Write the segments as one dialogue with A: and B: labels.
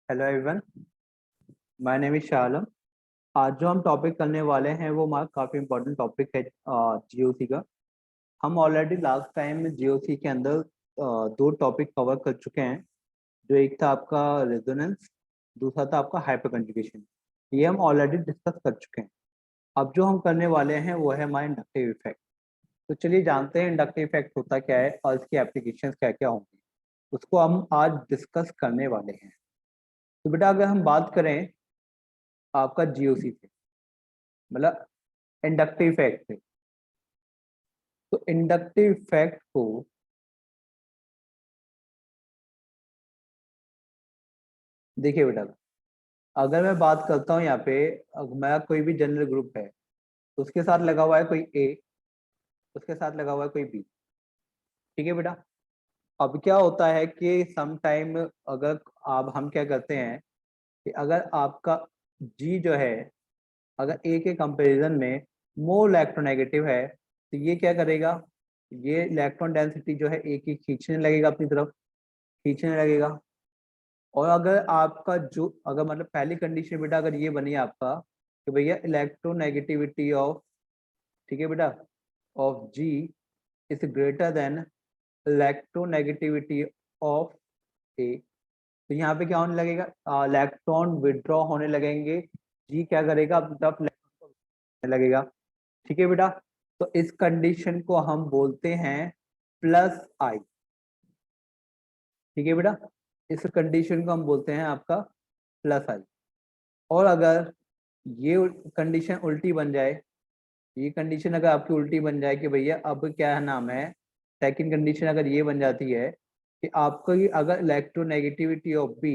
A: Hello everyone, my name is Shalam. आज जो हम टॉपिक करने वाले हैं वो हमारा काफ़ी इम्पोर्टेंट टॉपिक है जीओसी का। हम ऑलरेडी लास्ट टाइम जीओसी के अंदर दो टॉपिक कवर कर चुके हैं। जो एक था आपका रेजोनेंस, दूसरा था आपका हाइपर कंजुगेशन। ये हम ऑलरेडी डिस्कस कर चुके हैं। अब जो हम करने वाले हैं वो है हमारा इंडक्टिव इफेक्ट। तो चलिए जानते हैं इंडक्टिव इफेक्ट होता क्या है और इसकी एप्लीकेशन क्या क्या होंगी, उसको हम आज डिस्कस करने वाले हैं। तो बेटा अगर हम बात करें आपका जीओसी से, मतलब इंडक्टिव इफेक्ट से, तो इंडक्टिव इफेक्ट को देखिए बेटा, अगर मैं बात करता हूँ यहाँ पे, मेरा कोई भी जनरल ग्रुप है, तो उसके साथ लगा हुआ है कोई ए, उसके साथ लगा हुआ है कोई बी। ठीक है बेटा। अब क्या होता है कि सम टाइम अगर आप हम क्या करते हैं कि अगर आपका जी जो है, अगर ए के कंपैरिजन में मोर इलेक्ट्रोनेगेटिव है, तो ये क्या करेगा, ये इलेक्ट्रॉन डेंसिटी जो है ए की खींचने लगेगा, अपनी तरफ खींचने लगेगा। और अगर आपका जो, अगर मतलब पहली कंडीशन बेटा अगर ये बनी आपका कि भैया इलेक्ट्रोनेगेटिविटी ऑफ, ठीक है बेटा, of G is greater than electronegativity of A, तो यहाँ पे क्या होने लगेगा, इलेक्ट्रॉन विड्रॉ होने लगेंगे। जी क्या करेगा, अपनी तरफ इलेक्ट्रॉन को होने लगेगा। ठीक है बेटा। तो इस कंडीशन को हम बोलते हैं प्लस आई। ठीक है बेटा, इस कंडीशन को हम बोलते हैं आपका प्लस आई। और अगर ये कंडीशन उल्टी बन जाए, ये कंडीशन अगर आपकी उल्टी बन जाए कि भैया अब क्या नाम है, सेकंड कंडीशन अगर ये बन जाती है कि आपकी अगर electronegativity of B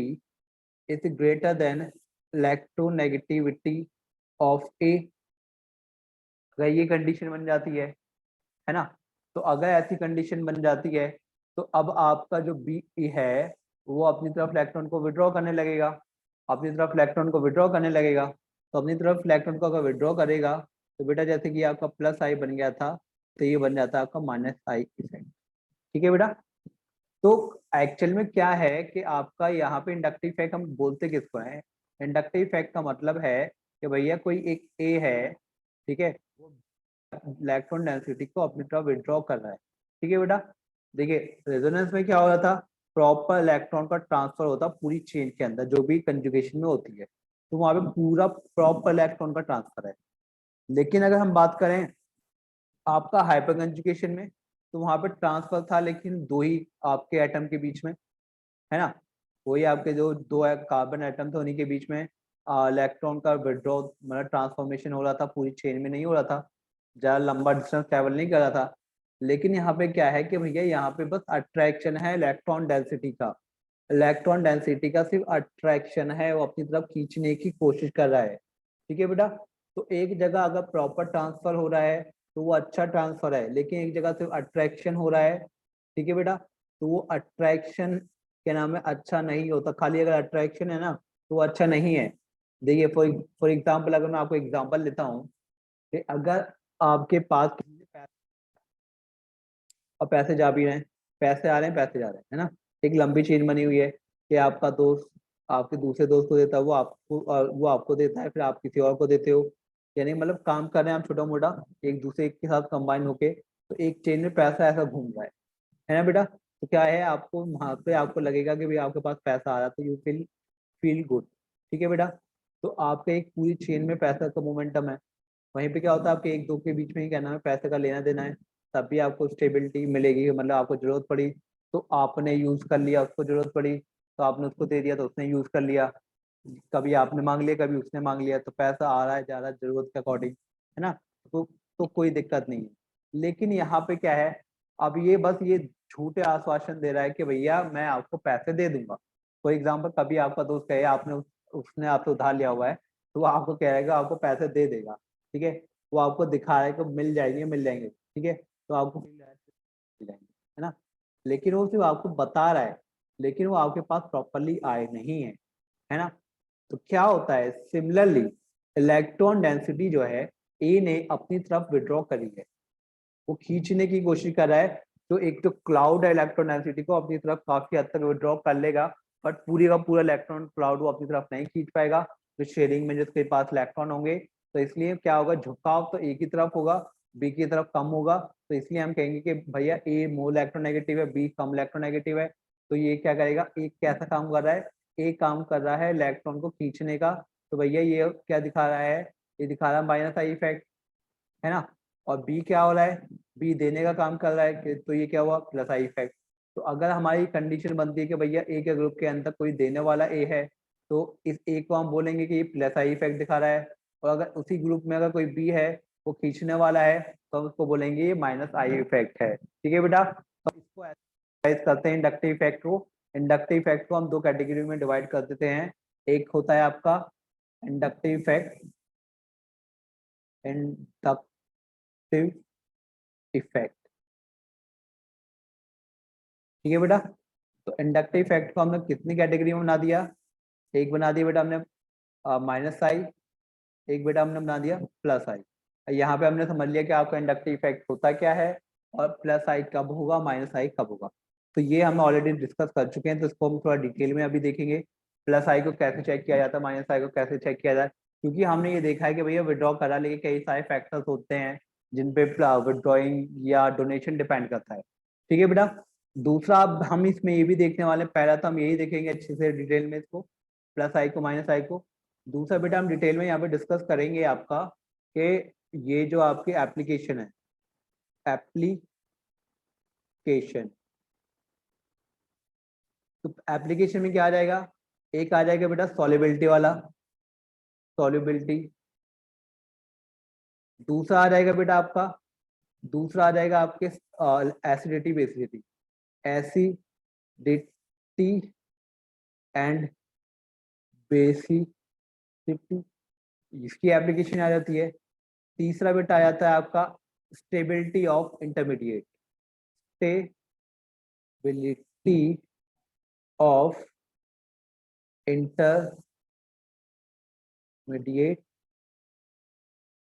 A: is greater than electronegativity of A, अगर ये कंडीशन बन जाती है ना, तो अगर ऐसी कंडीशन बन जाती है तो अब आपका जो बी है वो अपनी तरफ इलेक्ट्रॉन को विड्रॉ करने लगेगा, अपनी तरफ इलेक्ट्रॉन को विड्रॉ करने लगेगा। तो अपनी तरफ इलेक्ट्रॉन को अगर विड्रॉ करेगा तो बेटा जैसे कि आपका प्लस आई बन गया था, तो ये बन जाता है आपका माइनस आई इफेक्ट। ठीक है बेटा। तो एक्चुअल में क्या है कि आपका यहाँ पे इंडक्टिव इफेक्ट हम बोलते किसको है, इंडक्टिव इफेक्ट का मतलब है कि भैया कोई एक ए है, ठीक है, वो इलेक्ट्रॉन डेंसिटी को अपनी तरफ विड्रॉ कर रहा है। ठीक है बेटा। देखिए रेजोनेंस में क्या हो रहा था, प्रॉपर इलेक्ट्रॉन का ट्रांसफर होता पूरी चेन के अंदर जो भी कंजुगेशन में होती है, तो वहां पे पूरा प्रॉपर इलेक्ट्रॉन का ट्रांसफर है। लेकिन अगर हम बात करें आपका हाइपर कंजुगेशन में, तो वहां पे ट्रांसफर था लेकिन दो ही आपके एटम के बीच में, है ना, वही आपके जो दो कार्बन एटम थे उन्हीं के बीच में इलेक्ट्रॉन का विड्रॉ मतलब ट्रांसफॉर्मेशन हो रहा था, पूरी चेन में नहीं हो रहा था, ज़्यादा लंबा डिस्टेंस ट्रेवल नहीं कर रहा था। लेकिन यहाँ पे क्या है कि भैया यहाँ पे बस अट्रैक्शन है इलेक्ट्रॉन डेंसिटी का, इलेक्ट्रॉन डेंसिटी का सिर्फ अट्रैक्शन है, वो अपनी तरफ खींचने की कोशिश कर रहा है। ठीक है बेटा। तो एक जगह अगर प्रॉपर ट्रांसफर हो रहा है तो वो अच्छा ट्रांसफर है, लेकिन एक जगह सिर्फ अट्रैक्शन हो रहा है, ठीक है बेटा, तो वो अट्रैक्शन क्या नाम है, अच्छा नहीं होता। खाली अगर अट्रैक्शन है ना तो वो अच्छा नहीं है। देखिए फॉर एग्जाम्पल अगर मैं आपको एग्जाम्पल लेता हूँ कि अगर आपके पास और पैसे जा भी रहे हैं, पैसे आ रहे हैं पैसे जा रहे हैं, है ना, एक लंबी चेन बनी हुई है कि आपका दोस्त आपके दूसरे दोस्त को देता है, वो आपको, और वो आपको देता है, फिर आप किसी और को देते हो, यानी मतलब काम कर रहे हैं आप छोटा मोटा एक दूसरे के साथ कंबाइन होके, तो एक चेन में पैसा ऐसा घूम रहा है ना बेटा। तो क्या है, आपको वहां पे आपको लगेगा कि भाई आपके पास पैसा आ रहा है, तो यू फील फील गुड। ठीक है बेटा। तो आपके एक पूरी चेन में पैसा का मोमेंटम है, वहीं पे क्या होता है आपके एक दो के बीच में ही क्या नाम है पैसे का लेना देना है, तब भी आपको स्टेबिलिटी मिलेगी। मतलब आपको जरूरत पड़ी तो आपने यूज कर लिया, उसको जरूरत पड़ी तो आपने उसको दे दिया तो उसने यूज कर लिया, कभी आपने मांग लिया कभी उसने मांग लिया, तो पैसा आ रहा है ज्यादा जरूरत के अकॉर्डिंग, है ना। तो तो कोई दिक्कत नहीं है। लेकिन यहाँ पे क्या है, अब ये बस ये झूठे आश्वासन दे रहा है कि भैया मैं आपको पैसे दे दूंगा। फॉर एग्जाम्पल कभी आपका दोस्त कहे आपने उसने आपसे उधार लिया हुआ है, तो वो आपको कहेगा आपको पैसे दे देगा, ठीक है, वो आपको दिखा रहा है कि मिल जाएंगे मिल जाएंगे, ठीक है, तो आपको मिल जाएंगे, है ना, लेकिन वो सिर्फ आपको बता रहा है, लेकिन वो आपके पास प्रॉपरली आए नहीं है ना। तो क्या होता है, सिमिलरली इलेक्ट्रॉन डेंसिटी जो है ए ने अपनी तरफ विड्रॉ करी है, वो खींचने की कोशिश कर रहा है, तो एक तो क्लाउड है इलेक्ट्रॉन डेंसिटी को अपनी तरफ काफी हद तक विड्रॉ कर लेगा, बट पूरी का पूरा इलेक्ट्रॉन क्लाउड वो अपनी तरफ नहीं खींच पाएगा, तो शेयरिंग में जिसके पास इलेक्ट्रॉन होंगे, तो इसलिए क्या होगा, झुकाव तो एक ही तरफ होगा, बी की तरफ कम होगा, तो इसलिए हम कहेंगे कि भैया ए मोर इलेक्ट्रोनेगेटिव है, बी कम इलेक्ट्रोनेगेटिव है। तो ये क्या करेगा, एक कैसा काम कर रहा है, एक काम कर रहा है इलेक्ट्रॉन को खींचने का, तो भैया ये क्या दिखा रहा है, ये दिखा रहा है माइनस आई इफेक्ट, है ना। और बी क्या हो रहा है, बी देने का काम कर रहा है तो ये क्या हुआ, प्लस आई इफेक्ट। तो अगर हमारी कंडीशन बनती है कि भैया ए के ग्रुप के अंदर कोई देने वाला ए है, तो इस ए को हम बोलेंगे कि ये प्लस आई इफेक्ट दिखा रहा है, और अगर उसी ग्रुप में अगर कोई बी है वो खींचने वाला है, तो हम उसको बोलेंगे ये माइनस आई इफेक्ट है। ठीक है बेटा, तो इसको एक्सरसाइज करते हैं इंडक्टिव इफेक्ट को। इंडक्टिव इफेक्ट को हम दो कैटेगरी में डिवाइड कर देते हैं। एक होता है आपका इंडक्टिव इफेक्ट, इंडक्टिव इफेक्ट, ठीक है बेटा। तो इंडक्टिव इफेक्ट को हमने कितनी कैटेगरी में बना दिया, एक बना दिया बेटा हमने माइनस आई, एक बेटा हमने बना दिया प्लस आई। यहाँ पे हमने समझ लिया कि आपका इंडक्टिव इफेक्ट होता क्या है, और प्लस आई कब होगा, माइनस आई कब होगा। तो ये हम ऑलरेडी डिस्कस कर चुके हैं, तो इसको हम थोड़ा डिटेल में अभी देखेंगे। प्लस आई को कैसे चेक किया जाता है, माइनस आई को कैसे चेक किया जाए, क्योंकि हमने ये देखा है कि भैया विड्रॉ करा, लेकिन कई सारे फैक्टर्स होते हैं जिन पे विड्रॉइंग या डोनेशन डिपेंड करता है। ठीक है बेटा। दूसरा अब हम इसमें ये भी देखने वाले हैं, पहला तो हम यही देखेंगे अच्छे से डिटेल में इसको, प्लस आई को माइनस आई को। दूसरा बेटा हम डिटेल में यहाँ पे डिस्कस करेंगे आपका कि ये जो आपकी एप्लीकेशन है, एप्लीकेशन, तो एप्लीकेशन में क्या आ जाएगा, एक आ जाएगा बेटा सॉल्युबिलिटी वाला, सॉल्युबिलिटी। दूसरा आ जाएगा बेटा आपका, दूसरा आ जाएगा आपके एसिडिटी बेसिडिटी, एसिडिटी एंड बेसिडिटी, इसकी एप्लीकेशन आ जाती है। तीसरा बेटा आ जाता है आपका stability of intermediate, stability of intermediate,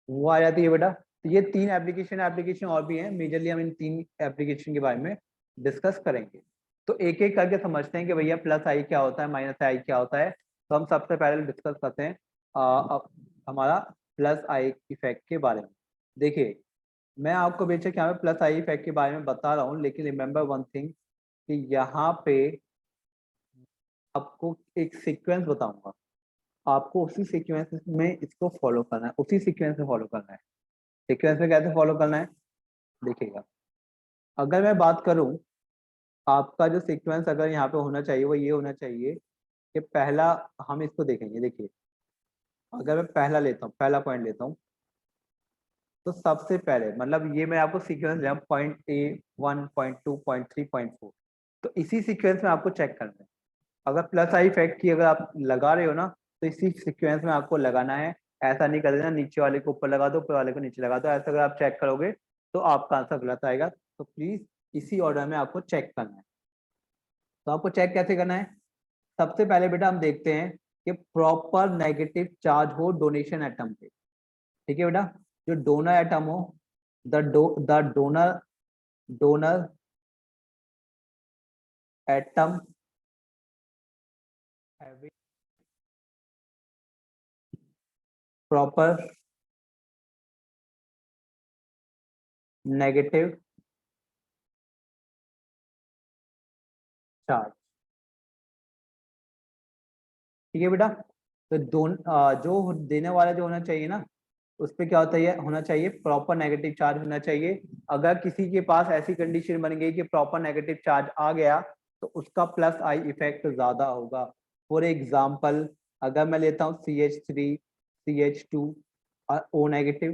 A: वो आ जाती है बेटा। तो ये तीन एप्लीकेशन और भी हैं, मेजरली हम इन तीन एप्लीकेशन के बारे में डिस्कस करेंगे। तो एक एक करके समझते हैं कि भैया प्लस आई क्या होता है, माइनस आई क्या होता है। तो हम सबसे पहले डिस्कस करते हैं हमारा प्लस आई इफेक्ट के बारे में। देखिए, मैं आपको बेशक यहाँ पे प्लस आई इफेक्ट के बारे में बता रहा हूँ, लेकिन रिमेंबर वन थिंग कि यहाँ पे आपको एक सीक्वेंस बताऊंगा, आपको उसी सीक्वेंस में इसको फॉलो करना है, उसी सीक्वेंस में फॉलो करना है। सीक्वेंस में कैसे फॉलो करना है, देखिएगा। अगर मैं बात करूं, आपका जो सीक्वेंस अगर यहाँ पे होना चाहिए वो ये होना चाहिए कि पहला हम इसको देखेंगे। देखिए, अगर मैं पहला लेता हूँ, पहला पॉइंट लेता हूँ, तो सबसे पहले मतलब ये मैं आपको सीक्वेंस लिया, point A one, point two, point three, point four, तो इसी सीक्वेंस में आपको चेक करना है। अगर प्लस आई इफेक्ट की अगर आप लगा रहे हो ना, तो इसी सीक्वेंस में आपको लगाना है। ऐसा नहीं कर देना नीचे वाले को ऊपर लगा दो, ऊपर वाले को नीचे लगा दो, ऐसा अगर आप चेक करोगे तो आपका आंसर गलत आएगा। तो प्लीज इसी ऑर्डर में आपको चेक करना है। तो आपको चेक कैसे करना है, सबसे पहले बेटा हम देखते हैं कि प्रॉपर नेगेटिव चार्ज हो डोनेशन एटम पे। ठीक है बेटा, जो डोनर एटम हो, the donor donor atom proper negative charge. ठीक है बेटा, तो जो देने वाला जो होना चाहिए ना, उस पे क्या होता है, होना चाहिए प्रॉपर नेगेटिव चार्ज होना चाहिए। अगर किसी के पास ऐसी कंडीशन बन गई कि प्रॉपर नेगेटिव चार्ज आ गया, तो उसका प्लस आई इफेक्ट ज्यादा होगा। फॉर एग्जाम्पल, अगर मैं लेता हूँ CH3 CH2 और O नेगेटिव,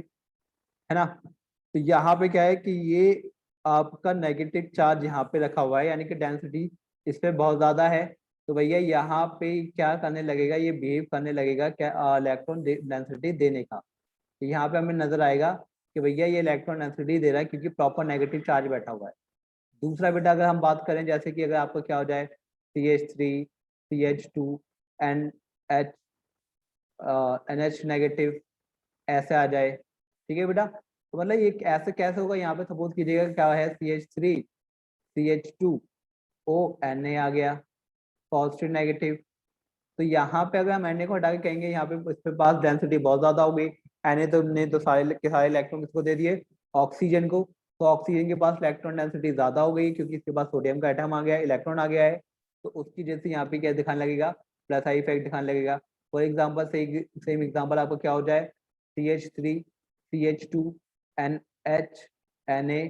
A: है ना, तो यहाँ पे क्या है कि ये आपका नेगेटिव चार्ज यहाँ पे रखा हुआ है, यानी कि डेंसिटी इस पे बहुत ज्यादा है। तो भैया यहाँ पे क्या करने लगेगा, ये बिहेव करने लगेगा क्या, इलेक्ट्रॉन डेंसिटी देने का। तो यहाँ पे हमें नजर आएगा कि भैया ये इलेक्ट्रॉन डेंसिटी दे रहा है, क्योंकि प्रॉपर नेगेटिव चार्ज बैठा हुआ है। दूसरा बेटा अगर हम बात करें, जैसे कि अगर आपका क्या हो जाए CH3 CH2 N H NH negative ऐसे आ जाए, ठीक है बेटा। तो मतलब ये ऐसे कैसे होगा, यहाँ पे सपोज कीजिएगा क्या है CH3 CH2 O Na आ गया, पॉजिटिव नेगेटिव। तो यहाँ पे अगर हम Na को हटा के कहेंगे यहाँ पे इसके पास डेंसिटी बहुत ज्यादा हो गई, ने तो सारे के सारे इलेक्ट्रॉन किसको दे दिए, ऑक्सीजन को। तो ऑक्सीजन के पास इलेक्ट्रॉन डेंसिटी ज्यादा हो गई क्योंकि इसके पास सोडियम का एटम आ गया है, इलेक्ट्रॉन आ गया है। तो उसकी जैसे यहाँ पे क्या दिखाने लगेगा, प्लस आई इफेक्ट दिखाने लगेगा। फॉर एग्जाम्पल सेम एग्जाम्पल आपको क्या हो जाए, CH3 CH2 NH Na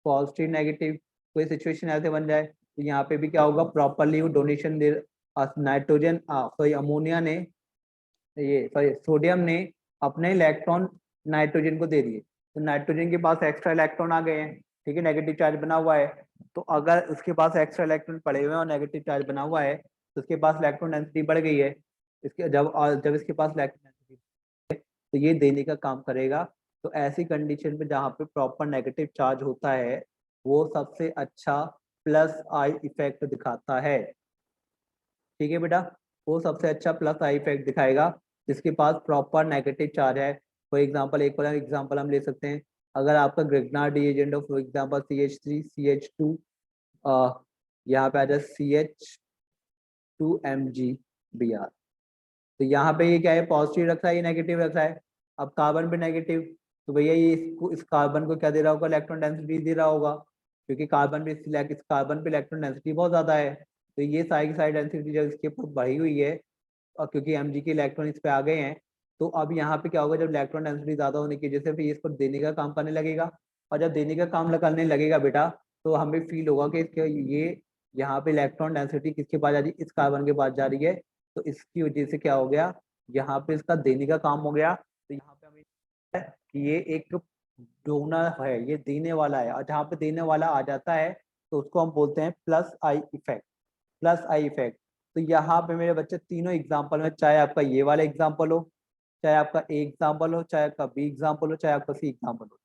A: positive negative, कोई सिचुएशन ऐसे बन जाए तो यहाँ पे भी क्या होगा, प्रॉपरली वो डोनेशन दे, नाइट्रोजन सॉरी अमोनिया ने, ये सॉरी सोडियम ने अपने इलेक्ट्रॉन नाइट्रोजन को दे दिए। तो नाइट्रोजन के पास एक्स्ट्रा इलेक्ट्रॉन आ गए हैं, ठीक है, नेगेटिव चार्ज बना हुआ है। तो अगर उसके पास एक्स्ट्रा इलेक्ट्रॉन पड़े हुए हैं और नेगेटिव चार्ज बना हुआ है तो उसके पास इलेक्ट्रॉन डेंसिटी बढ़ गई है। इसके जब इसके पास इलेक्ट्रॉन डेंसिटी तो ये देने का काम करेगा। तो ऐसी कंडीशन पे जहाँ पे प्रॉपर नेगेटिव चार्ज होता है वो सबसे अच्छा प्लस आई इफेक्ट दिखाता है। ठीक है बेटा, वो सबसे अच्छा प्लस आई इफेक्ट दिखाएगा जिसके पास प्रॉपर नेगेटिव चार्ज है। फॉर एग्जांपल एक और एग्जांपल हम ले सकते हैं, अगर आपका ग्रिग्नार्ड रिएजेंट हो फॉर एग्जांपल CH3 CH2, यहाँ पे आ जाए CH2Mg Br। तो यहाँ पे ये क्या है, पॉजिटिव रख रहा है, ये नेगेटिव रख रहा है। अब कार्बन पे नेगेटिव, तो भैया ये इस कार्बन को क्या दे रहा होगा, इलेक्ट्रॉन डेंसिटी दे रहा होगा, क्योंकि कार्बन पे इस कार्बन पे इलेक्ट्रॉन डेंसिटी बहुत ज्यादा है। तो ये सारी की सारी डेंसिटी जब इसके ऊपर बढ़ी हुई है और क्योंकि Mg के इलेक्ट्रॉन इस पे आ गए हैं, तो अब यहाँ पे क्या होगा, जब इलेक्ट्रॉन डेंसिटी ज्यादा होने की वजह से फिर इसको देने का काम करने लगेगा। और जब देने का काम करने लगेगा बेटा, तो हमें फील होगा कि इसके ये यहाँ पे इलेक्ट्रॉन डेंसिटी किसके पास जा रही है, इस कार्बन के पास जा रही है। तो इसकी वजह से क्या हो गया, यहाँ पे इसका देने का काम हो गया। तो यहाँ पे हमें कि ये एक डोनर है, ये देने वाला है, और जहाँ पे देने वाला आ जाता है तो उसको हम बोलते हैं plus I effect, plus I effect. तो यहाँ पे मेरे बच्चे तीनों एग्जाम्पल में, चाहे आपका ये वाला एग्जाम्पल हो, चाहे आपका ए एग्जाम्पल हो, चाहे आपका बी एग्जाम्पल हो, चाहे आपका सी एग्जाम्पल हो,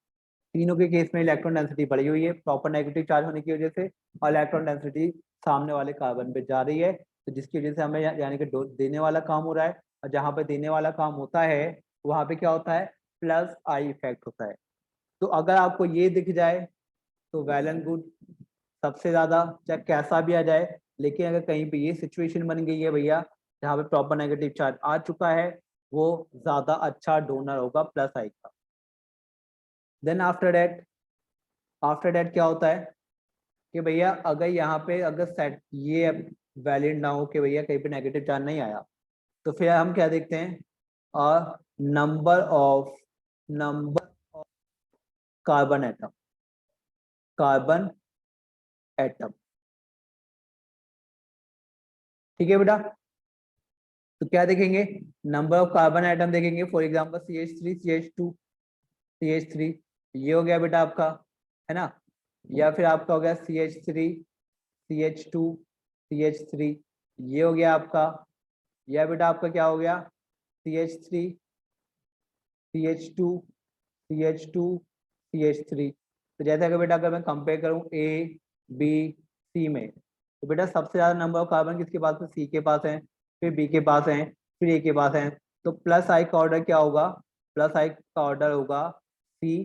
A: तीनों के केस में इलेक्ट्रॉन डेंसिटी बढ़ी हुई है प्रॉपर नेगेटिव चार्ज होने की वजह से, और इलेक्ट्रॉन डेंसिटी सामने वाले कार्बन पे जा रही है। तो जिसकी वजह से हमें यानी कि देने वाला काम हो रहा है, और जहाँ पे देने वाला काम होता है वहाँ पे क्या होता है, प्लस आई इफेक्ट होता है। तो अगर आपको ये दिख जाए तो वेल एंड गुड, सबसे ज्यादा चाहे कैसा भी आ जाए, लेकिन अगर कहीं पे ये सिचुएशन बन गई है भैया जहाँ पे प्रॉपर नेगेटिव चार्ज आ चुका है, वो ज्यादा अच्छा डोनर होगा प्लस आई का। देन आफ्टर दैट क्या होता है कि भैया अगर यहाँ पे अगर सेट ये वैलिड ना हो कि भैया कहीं पे नेगेटिव चार्ज नहीं आया, तो फिर हम क्या देखते हैं, और number of carbon atom, carbon atom, ठीक है बेटा। तो क्या देखेंगे, नंबर ऑफ कार्बन आइटम देखेंगे, for example CH3 CH2 CH3, ये हो गया बेटा आपका, है ना, या फिर आपका हो गया CH3 CH2 CH3, ये हो गया आपका, या बेटा आपका क्या हो गया, CH3 CH2 CH2 CH3। तो जैसे अगर बेटा अगर मैं कंपेयर करूं A B C में, तो बेटा सबसे ज्यादा नंबर ऑफ कार्बन किसके पास है, C के पास है, फिर B के पास है, फिर A के पास है। तो प्लस आई का ऑर्डर क्या होगा, प्लस आई का ऑर्डर होगा C,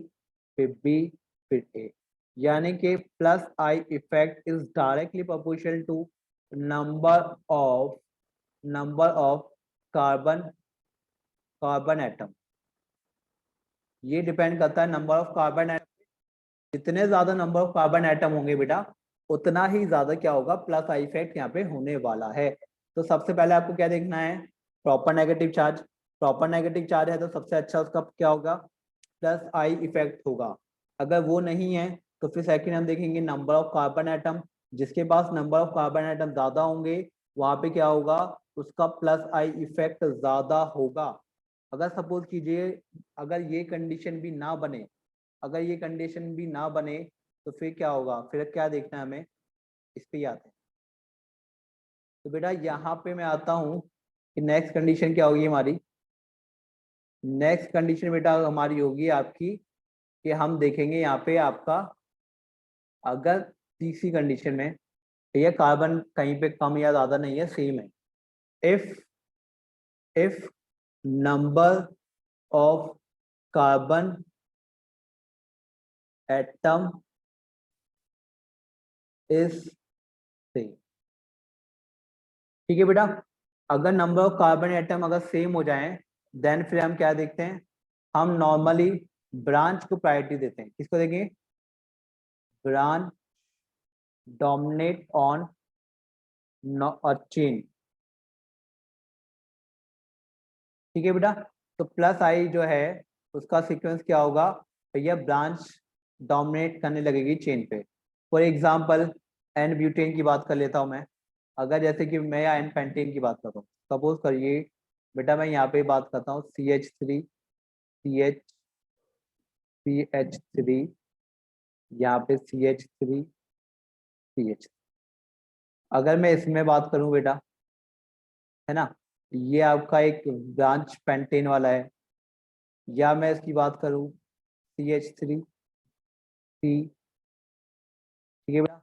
A: फिर B, फिर A। यानी कि plus I effect is directly proportional to number of number of carbon carbon atom. ये डिपेंड करता है नंबर ऑफ कार्बन एटम, जितने ज्यादा नंबर ऑफ कार्बन एटम होंगे बेटा उतना ही ज्यादा क्या होगा, प्लस आई इफेक्ट यहाँ पे होने वाला है। तो सबसे पहले आपको क्या देखना है, proper negative charge, proper negative charge है तो सबसे अच्छा उसका क्या होगा, प्लस आई इफेक्ट होगा। अगर वो नहीं है तो फिर सेकंड हम देखेंगे नंबर ऑफ कार्बन एटम, जिसके पास नंबर ऑफ कार्बन एटम ज्यादा होंगे वहां पे क्या होगा, उसका प्लस आई इफेक्ट ज्यादा होगा। अगर सपोज कीजिए अगर ये कंडीशन भी ना बने, अगर ये कंडीशन भी ना बने तो फिर क्या होगा, फिर क्या देखना है हमें, इस पे ही आते हैं। तो बेटा यहाँ पे मैं आता हूँ कि नेक्स्ट कंडीशन क्या होगी हमारी, नेक्स्ट कंडीशन बेटा हमारी होगी आपकी कि हम देखेंगे यहाँ पे आपका, अगर तीसरी कंडीशन में ये कार्बन कहीं पे कम या ज्यादा नहीं है, सेम है, if if number of carbon atom is same, ठीक है बेटा। अगर नंबर ऑफ कार्बन एटम अगर सेम हो जाएं देन फिर हम क्या देखते हैं, हम नॉर्मली ब्रांच को प्रायोरिटी देते हैं। किसको देंगे? Branch dominate on chain. ठीक है बेटा। तो प्लस आई जो है उसका सीक्वेंस क्या होगा भैया, ब्रांच डोमिनेट करने लगेगी चेन पे। फॉर एग्जांपल एन ब्यूटेन की बात कर लेता हूँ मैं। अगर जैसे कि मैं या एन पेंटेन की बात करता हूँ, सपोज करिए बेटा मैं यहाँ पे बात करता हूँ CH3 CH3 यहाँ पे CH3 CH। अगर मैं इसमें बात करूँ बेटा, है ना, ये आपका एक ब्रांच पेंटेन वाला है, या मैं इसकी बात करूँ CH3C। ठीक है बेटा,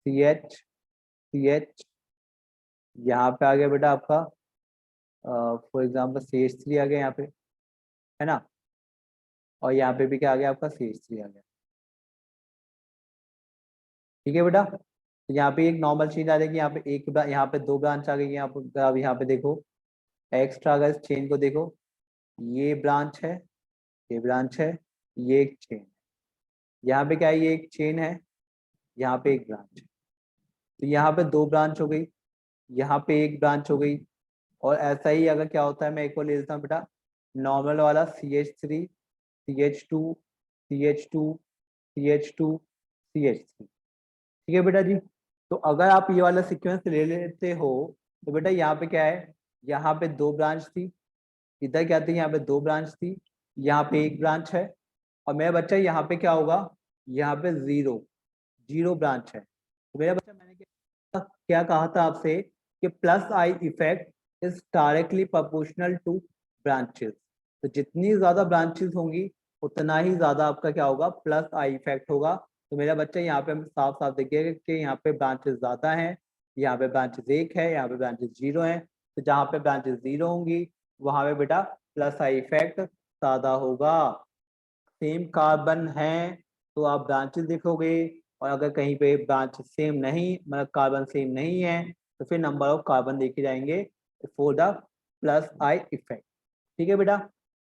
A: CH यहाँ पे आ गया बेटा आपका, फॉर एग्जाम्पल CH3 आ गया यहाँ पे, है ना, और यहाँ पे भी क्या आ गया आपका CH3 आ गया। ठीक है बेटा। तो यहाँ पे एक नॉर्मल चेंज आ जाएगी, यहाँ पे यहाँ पे दो ब्रांच आ गई। यहाँ पे अब यहाँ पे देखो एक्स्ट्रा, अगर इस चेन को देखो, ये ब्रांच है, ये ब्रांच है, ये एक चेन। यहाँ पे क्या है, ये एक चेन है, यहाँ पे एक ब्रांच है। तो यहाँ पे दो ब्रांच हो गई, यहाँ पे एक ब्रांच हो गई। और ऐसा ही अगर क्या होता है, मैं एक और ले लेता हूँ बेटा, नॉर्मल वाला CH3 CH2 CH2 CH2 CH3। ठीक है बेटा जी। तो अगर आप ये वाला सीक्वेंस ले लेते हो तो बेटा यहाँ पे क्या है, यहाँ पे दो ब्रांच थी, इधर क्या थी, यहाँ पे दो ब्रांच थी, यहाँ पे एक ब्रांच है। और मेरा बच्चा यहाँ पे क्या होगा, यहाँ पे जीरो जीरो ब्रांच है। तो मेरा बच्चा मैंने क्या कहा था आपसे कि plus I effect is directly proportional two branches. तो जितनी ज्यादा ब्रांचेस होंगी उतना ही ज्यादा आपका क्या होगा, प्लस आई इफेक्ट होगा। तो मेरा बच्चा यहाँ पे हम साफ साफ देखिएगा कि यहाँ पे ब्रांचेस ज्यादा हैं, यहाँ पे ब्रांचेस एक है, यहाँ पे ब्रांचेस जीरो हैं। तो जहाँ पे ब्रांचेस जीरो होंगी वहां पे बेटा प्लस आई इफेक्ट ज्यादा होगा। सेम कार्बन है तो आप ब्रांचेस देखोगे, और अगर कहीं पे ब्रांच सेम नहीं, मतलब कार्बन सेम नहीं है, तो फिर नंबर ऑफ कार्बन देखे जाएंगे for the plus I effect. ठीक है बेटा।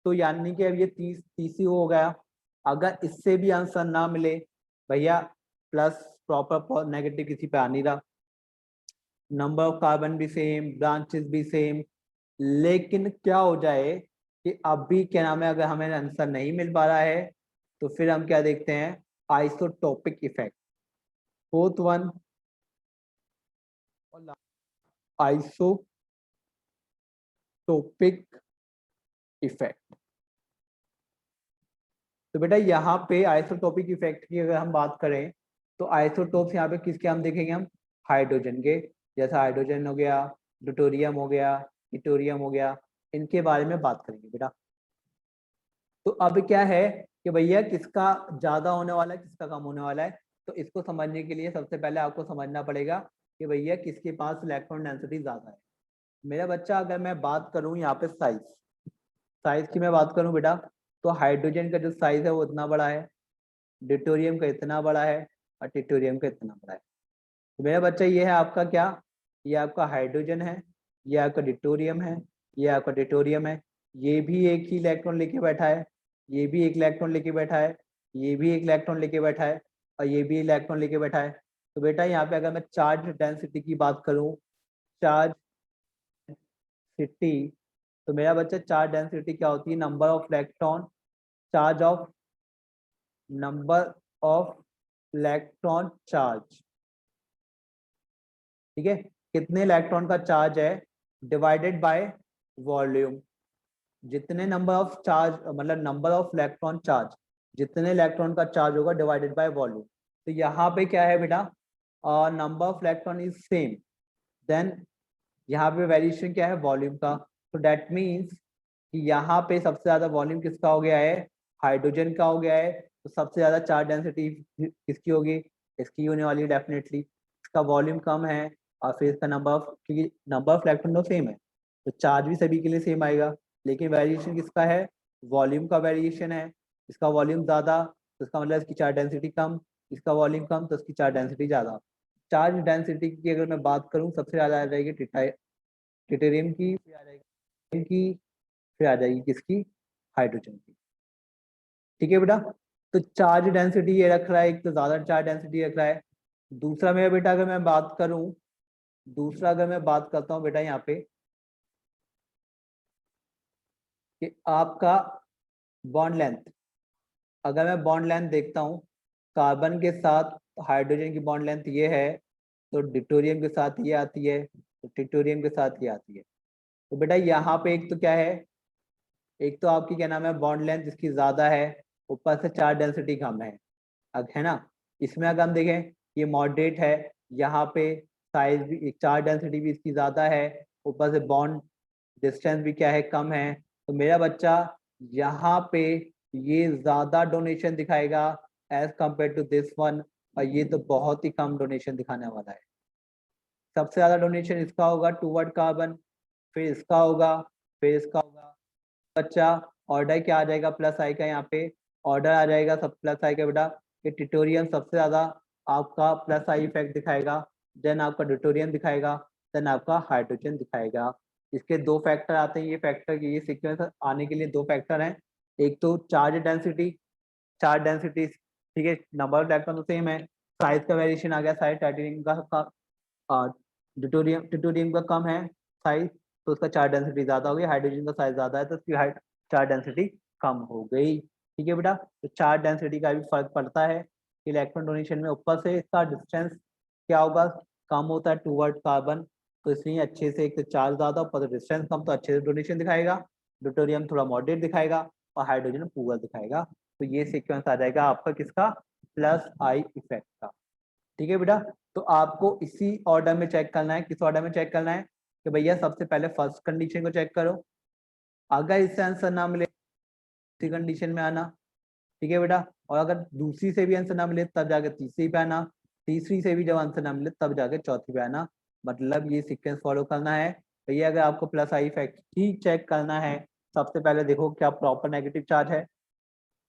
A: तो यानी कि अब ये 30 हो गया। अगर इससे भी आंसर ना मिले भैया, प्लस प्रॉपर नेगेटिव किसी पे आ नहीं रहा, नंबर ऑफ कार्बन भी सेम, ब्रांचेस भी सेम, लेकिन क्या हो जाए कि अभी क्या नाम है, अगर हमें आंसर नहीं मिल पा रहा है तो फिर हम क्या देखते हैं, isotopic effect. Fourth one isotopic effect. तो बेटा यहाँ पे आइसोटोपिक इफेक्ट की अगर हम बात करें तो आइसोटोप्स यहाँ पे किसके हम देखेंगे, हम हाइड्रोजन के। जैसा हाइड्रोजन हो गया, ड्यूटेरियम हो गया, इटोरियम हो गया, इनके बारे में बात करेंगे बेटा। तो अब क्या है कि भैया किसका ज्यादा होने वाला है, किसका कम होने वाला है। तो इसको समझने के लिए सबसे पहले आपको समझना पड़ेगा कि भैया किसके पास इलेक्ट्रॉन डेंसिटी ज्यादा है। मेरा बच्चा अगर मैं बात करूं यहाँ पे साइज, साइज की मैं बात करूं बेटा, तो हाइड्रोजन का जो साइज है वो इतना बड़ा है, ड्यूटेरियम का इतना बड़ा है, और टिटोरियम का इतना बड़ा है। तो मेरा बच्चा ये है आपका क्या, ये आपका हाइड्रोजन है, ये आपका ड्यूटेरियम है, ये आपका ड्यूटेरियम है। ये भी एक ही इलेक्ट्रॉन लेके बैठा है, ये भी एक इलेक्ट्रॉन लेके बैठा है, ये भी एक इलेक्ट्रॉन लेके बैठा है, और ये भी इलेक्ट्रॉन लेके बैठा है। तो बेटा यहाँ पे अगर मैं चार्ज डेंसिटी की बात करूँ, चार्ज सिटी, तो मेरा बच्चा चार्ज डेंसिटी क्या होती है, number of electron, charge of, number of electron charge. ठीक है, कितने इलेक्ट्रॉन का चार्ज है डिवाइडेड बाय वॉल्यूम। जितने नंबर ऑफ चार्ज, मतलब नंबर ऑफ इलेक्ट्रॉन चार्ज, जितने इलेक्ट्रॉन का चार्ज होगा डिवाइडेड बाय वॉल्यूम। तो यहाँ पे क्या है बेटा, number of electron is same, then यहाँ पे वेरिएशन क्या है, वॉल्यूम का। तो डेट मीन्स कि यहाँ पे सबसे ज्यादा वॉल्यूम किसका हो गया है, हाइड्रोजन का हो गया है। तो सबसे ज्यादा चार्ज डेंसिटी किसकी होगी, इसकी होने वाली है डेफिनेटली। इसका वॉल्यूम कम है, और फिर इसका नंबर ऑफ, क्योंकि नंबर ऑफ इलेक्ट्रॉन तो सेम है तो चार्ज भी सभी के लिए सेम आएगा, लेकिन वेरिएशन किसका है, वॉल्यूम का वेरिएशन है। इसका वॉल्यूम ज्यादा तो इसका मतलब इसकी चार्ज डेंसिटी कम, इसका वॉल्यूम कम तो इसकी चार्ज डेंसिटी ज्यादा। चार्ज डेंसिटी की अगर मैं बात करूं सबसे ज्यादा आ जाएगी ट्रिटियम की, फिर आ जाएगी की, फिर आ जाएगी किसकी, हाइड्रोजन की। ठीक है बेटा, तो चार्ज डेंसिटी ये रख रहा है, एक तो ज्यादा चार्ज डेंसिटी रख रहा है। दूसरा मेरा बेटा अगर मैं बात करूं, दूसरा अगर मैं बात करता हूँ बेटा यहाँ पे कि आपका बॉन्ड लेंथ, अगर मैं बॉन्ड लेंथ देखता हूँ कार्बन के साथ हाइड्रोजन की बॉन्ड लेंथ ये है, तो डिटोरियम के साथ ये आती है, तो ट्रिटोरियम के साथ ये आती है। तो बेटा यहाँ पे एक तो क्या है, एक तो आपकी क्या नाम है बॉन्ड लेंथ जिसकी ज्यादा है, ऊपर से चार्ज डेंसिटी कम है, अब है ना। इसमें अगर हम देखें ये मॉडरेट है, यहाँ पे साइज भी, चार्ज डेंसिटी भी इसकी ज्यादा है, ऊपर से बॉन्ड डिस्टेंस भी क्या है, कम है। तो मेरा बच्चा यहाँ पे ये ज्यादा डोनेशन दिखाएगा as compare to this one, और ये तो बहुत ही कम डोनेशन दिखाने वाला है। सबसे ज्यादा डोनेशन इसका होगा टूवर्ड कार्बन, फिर इसका होगा, फिर इसका होगा। बच्चा ऑर्डर क्या आ जाएगा प्लस आई का, यहाँ पे ऑर्डर आ जाएगा सब प्लस आई का बेटा, कि ट्यूटोरियम सबसे ज्यादा आपका प्लस आई इफेक्ट दिखाएगा, देन आपका ड्यूटोरियम दिखाएगा, देन आपका हाइड्रोजन दिखाएगा। इसके दो फैक्टर आते हैं, ये फैक्टर ये सीक्वेंस आने के लिए दो फैक्टर हैं, एक तो चार्ज डेंसिटी, चार्ज डेंसिटी ठीक है, नंबर ऑफ इलेक्ट्रॉन तो सेम है, साइज का वेरिएशन आ गया, साइज टाइटेनियम का ड्यूटोरियम ड्यूटोरियम का कम है साइज, तो उसका चार्ज डेंसिटी ज्यादा हो गई, हाइड्रोजन का साइज ज्यादा है तो उसकी चार्ज डेंसिटी कम हो गई। ठीक है बेटा, तो चार्ज डेंसिटी का भी फर्क पड़ता है, इलेक्ट्रॉन डोनेशन में ऊपर से इसका डिस्टेंस क्या होगा, कम होता है टूवर्ड कार्बन, तो इसलिए अच्छे से, एक तो चार्ज ज्यादा ऊपर से डिस्टेंस कम, तो अच्छे से डोनेशन दिखाएगा, ड्यूटोरियम थोड़ा मॉडरेट दिखाएगा, और हाइड्रोजन पूरा दिखाएगा। तो ये सीक्वेंस आ जाएगा आपका किसका, प्लस आई इफेक्ट का। ठीक है बेटा, तो आपको इसी ऑर्डर में चेक करना है, किस ऑर्डर में चेक करना है कि भैया सबसे पहले फर्स्ट कंडीशन को चेक करो, अगर इससे आंसर ना मिले दूसरी कंडीशन में आना। ठीक है बेटा, और अगर दूसरी से भी आंसर ना मिले तब जाके तीसरी पे आना, तीसरी से भी जब आंसर ना मिले तब जाके चौथी पे आना। मतलब ये सीक्वेंस फॉलो करना है भैया। अगर आपको प्लस आई इफेक्ट ही चेक करना है, सबसे पहले देखो क्या प्रॉपर नेगेटिव चार्ज है,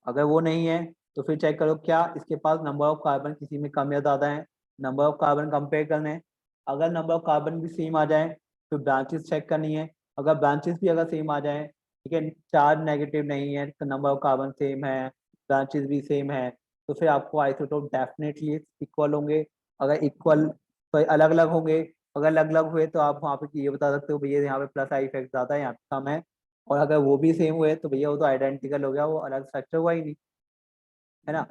A: अगर वो नहीं है तो फिर चेक करो क्या इसके पास नंबर ऑफ कार्बन किसी में कम या ज्यादा है, नंबर ऑफ कार्बन कंपेयर करने हैं। अगर नंबर ऑफ कार्बन भी सेम आ जाए तो ब्रांचेस चेक करनी है, अगर ब्रांचेस भी अगर सेम आ जाए, ठीक है, चार्ज नेगेटिव नहीं है, नंबर ऑफ कार्बन सेम है, ब्रांचेस भी सेम है, तो फिर आपको आइसोटोप डेफिनेटली इक्वल होंगे। अगर इक्वल तो अलग अलग होंगे, अगर अलग अलग हुए तो आप वहाँ पे ये बता सकते हो भैया यहाँ पे प्लस आई इफेक्ट ज्यादा है, यहाँ पे कम है। और अगर वो भी सेम हुए तो भैया वो तो आइडेंटिकल हो गया, वो अलग स्ट्रक्चर हुआ ही नहीं, है ना।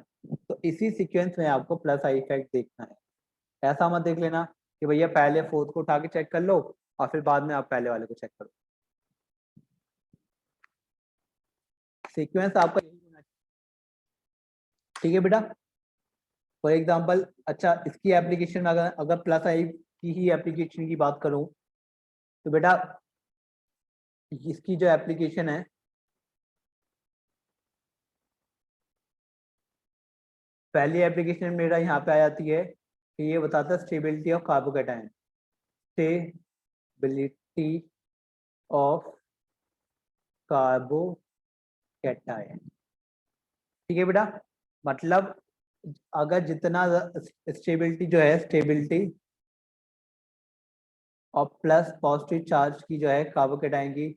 A: तो इसी सीक्वेंस में आपको प्लस आई इफेक्ट देखना है, ऐसा मत देख लेना कि भैया पहले फोर्थ को उठा के चेक कर लो और फिर बाद में आप पहले वाले को चेक करो। सीक्वेंस आपका यही होना चाहिए। ठीक है बेटा, फॉर एग्जाम्पल, अच्छा इसकी एप्लीकेशन में अगर अगर प्लस आई की ही एप्लीकेशन की बात करूं तो बेटा इसकी जो एप्लीकेशन है, पहली एप्लीकेशन मेरा यहाँ पे आ जाती है कि ये बताता है stability of carbocation, stability of carbocation. ठीक है बेटा, मतलब अगर जितना स्टेबिलिटी जो है, स्टेबिलिटी और प्लस पॉजिटिव चार्ज की जो है कार्बोकैटायन की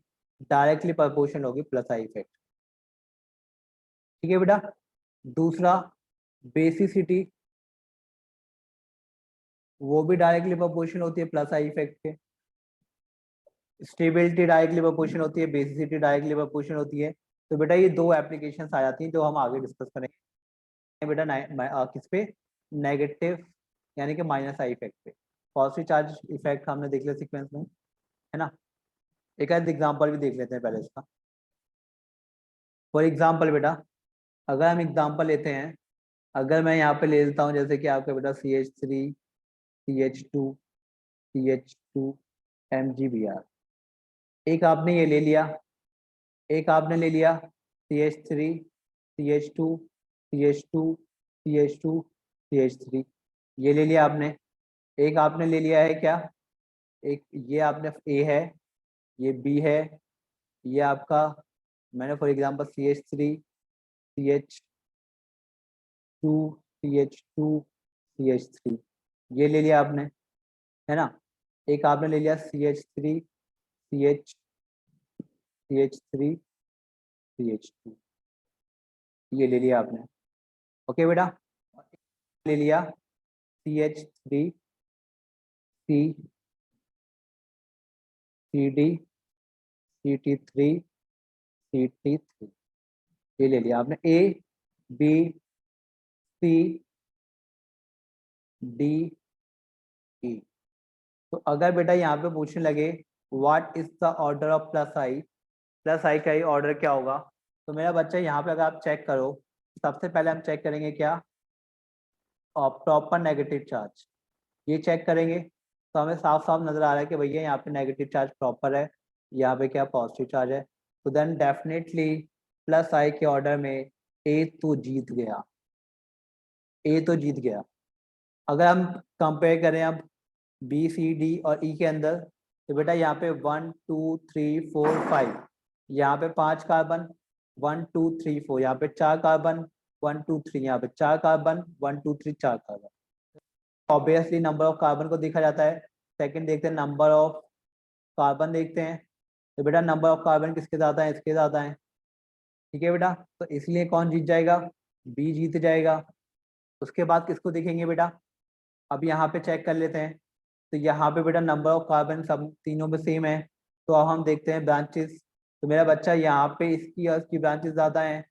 A: डायरेक्टली प्रोपोर्शनल होगी प्लस आई इफेक्ट। ठीक है बेटा, दूसरा बेसिसिटी, वो भी डायरेक्टली प्रोपोर्शनल होती है प्लस आई इफेक्ट के। स्टेबिलिटी डायरेक्टली प्रोपोर्शनल होती है, बेसिसिटी डायरेक्टली प्रोपोर्शनल होती है। तो बेटा ये दो एप्लीकेशंस आ जाती हैं जो हम आगे डिस्कस करेंगे बेटा, किस पे, नेगेटिव यानी कि माइनस आई इफेक्ट पे। पॉजिटिव चार्ज इफेक्ट हमने देख लिया सीक्वेंस में, है ना। एक आध एग्जांपल भी देख लेते हैं पहले इसका। फॉर एग्जांपल बेटा, अगर हम एग्जांपल लेते हैं, अगर मैं यहाँ पे ले लेता हूँ जैसे कि आपका बेटा CH3 CH2 CH2 MgBr, एक आपने ये ले लिया, एक आपने ले लिया CH3 CH2 CH2 CH2 CH3, ये ले लिया आपने। एक आपने ले लिया है क्या, एक ये आपने A है, ये B है, ये आपका मैंने for example CH3 CH2 CH2 CH3, ये ले लिया आपने, है ना। एक आपने ले लिया CH3 CH3 CH2, ये ले लिया आपने। ओके बेटा, ले लिया CH3 CD CT3 CT3, ये ले लिया आपने। ABCDE। तो अगर बेटा यहाँ पे पूछने लगे what is the order of plus I का ही ऑर्डर क्या होगा, तो मेरा बच्चा यहाँ पे अगर आप चेक करो, सबसे पहले हम चेक करेंगे क्या, प्रॉपर नेगेटिव चार्ज। ये चेक करेंगे तो हमें साफ साफ नजर आ रहा है कि भैया यहाँ पे नेगेटिव चार्ज प्रॉपर है, यहाँ पे क्या पॉजिटिव चार्ज है। तो देन डेफिनेटली प्लस आई के ऑर्डर में ए तो जीत गया, ए तो जीत गया। अगर हम कंपेयर करें अब बी सी डी और ई के अंदर, तो बेटा यहाँ पे 1 2 3 4 5, यहाँ पे 5 कार्बन 1 2 3 4, यहाँ पे 4 कार्बन 1 2 3, यहाँ पे 4 carbon 1 2 3 4 carbon. Obviously number of carbon को देखा जाता है। सेकंड देखते हैं नंबर ऑफ कार्बन देखते हैं, तो बेटा नंबर ऑफ कार्बन किसके ज्यादा है, इसके ज्यादा है। ठीक है बेटा, तो इसलिए कौन जीत जाएगा, बी जीत जाएगा। उसके बाद किसको देखेंगे बेटा, अब यहाँ पे चेक कर लेते हैं। तो यहाँ पे बेटा नंबर ऑफ कार्बन सब तीनों में सेम है। तो अब हम देखते हैं ब्रांचेस। तो मेरा बच्चा यहाँ पे इसकी और इसकी ब्रांचेस ज्यादा हैं,